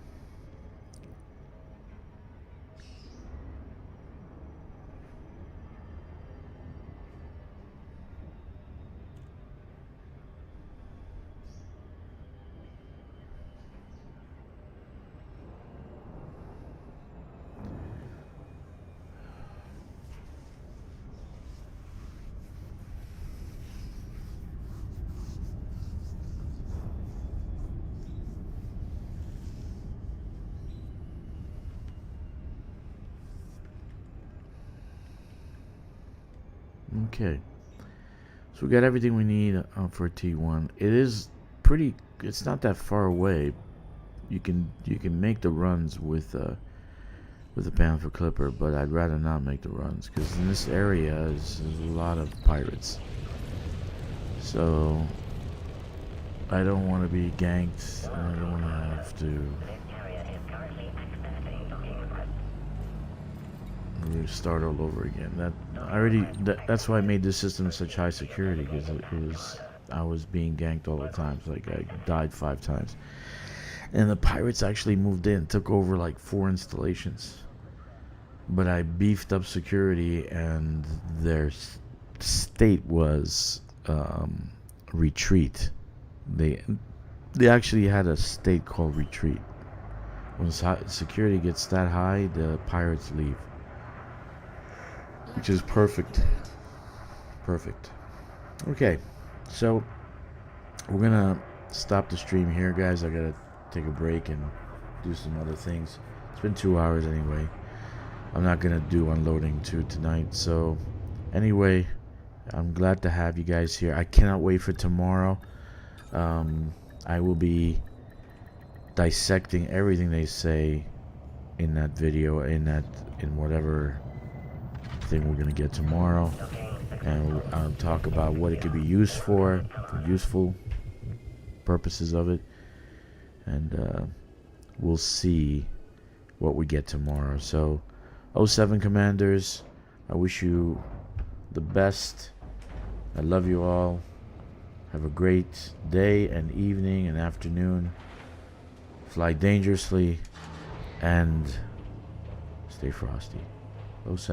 Okay, so we got everything we need for T1. It is pretty. It's not that far away. You can make the runs with the Panther Clipper, but I'd rather not make the runs because in this area is a lot of pirates. So I don't want to be ganked. And I don't want to have to start all over again. That's why I made this system such high security, because I was being ganked all the time. So, like, I died 5 times, and the pirates actually moved in, took over like 4 installations. But I beefed up security, and their state was retreat. They actually had a state called retreat. When security gets that high, the pirates leave, which is perfect. Perfect. Okay, so we're gonna stop the stream here, guys. I gotta take a break and do some other things. It's been 2 hours anyway. I'm not gonna do unloading 2 tonight. So anyway, I'm glad to have you guys here. I cannot wait for tomorrow. I will be dissecting everything they say in that video, in whatever thing we're gonna get tomorrow, and I'll talk about what it could be used for useful purposes of it, and we'll see what we get tomorrow. So 07 Commanders, I wish you the best. I love you all. Have a great day and evening and afternoon. Fly dangerously and stay frosty. 07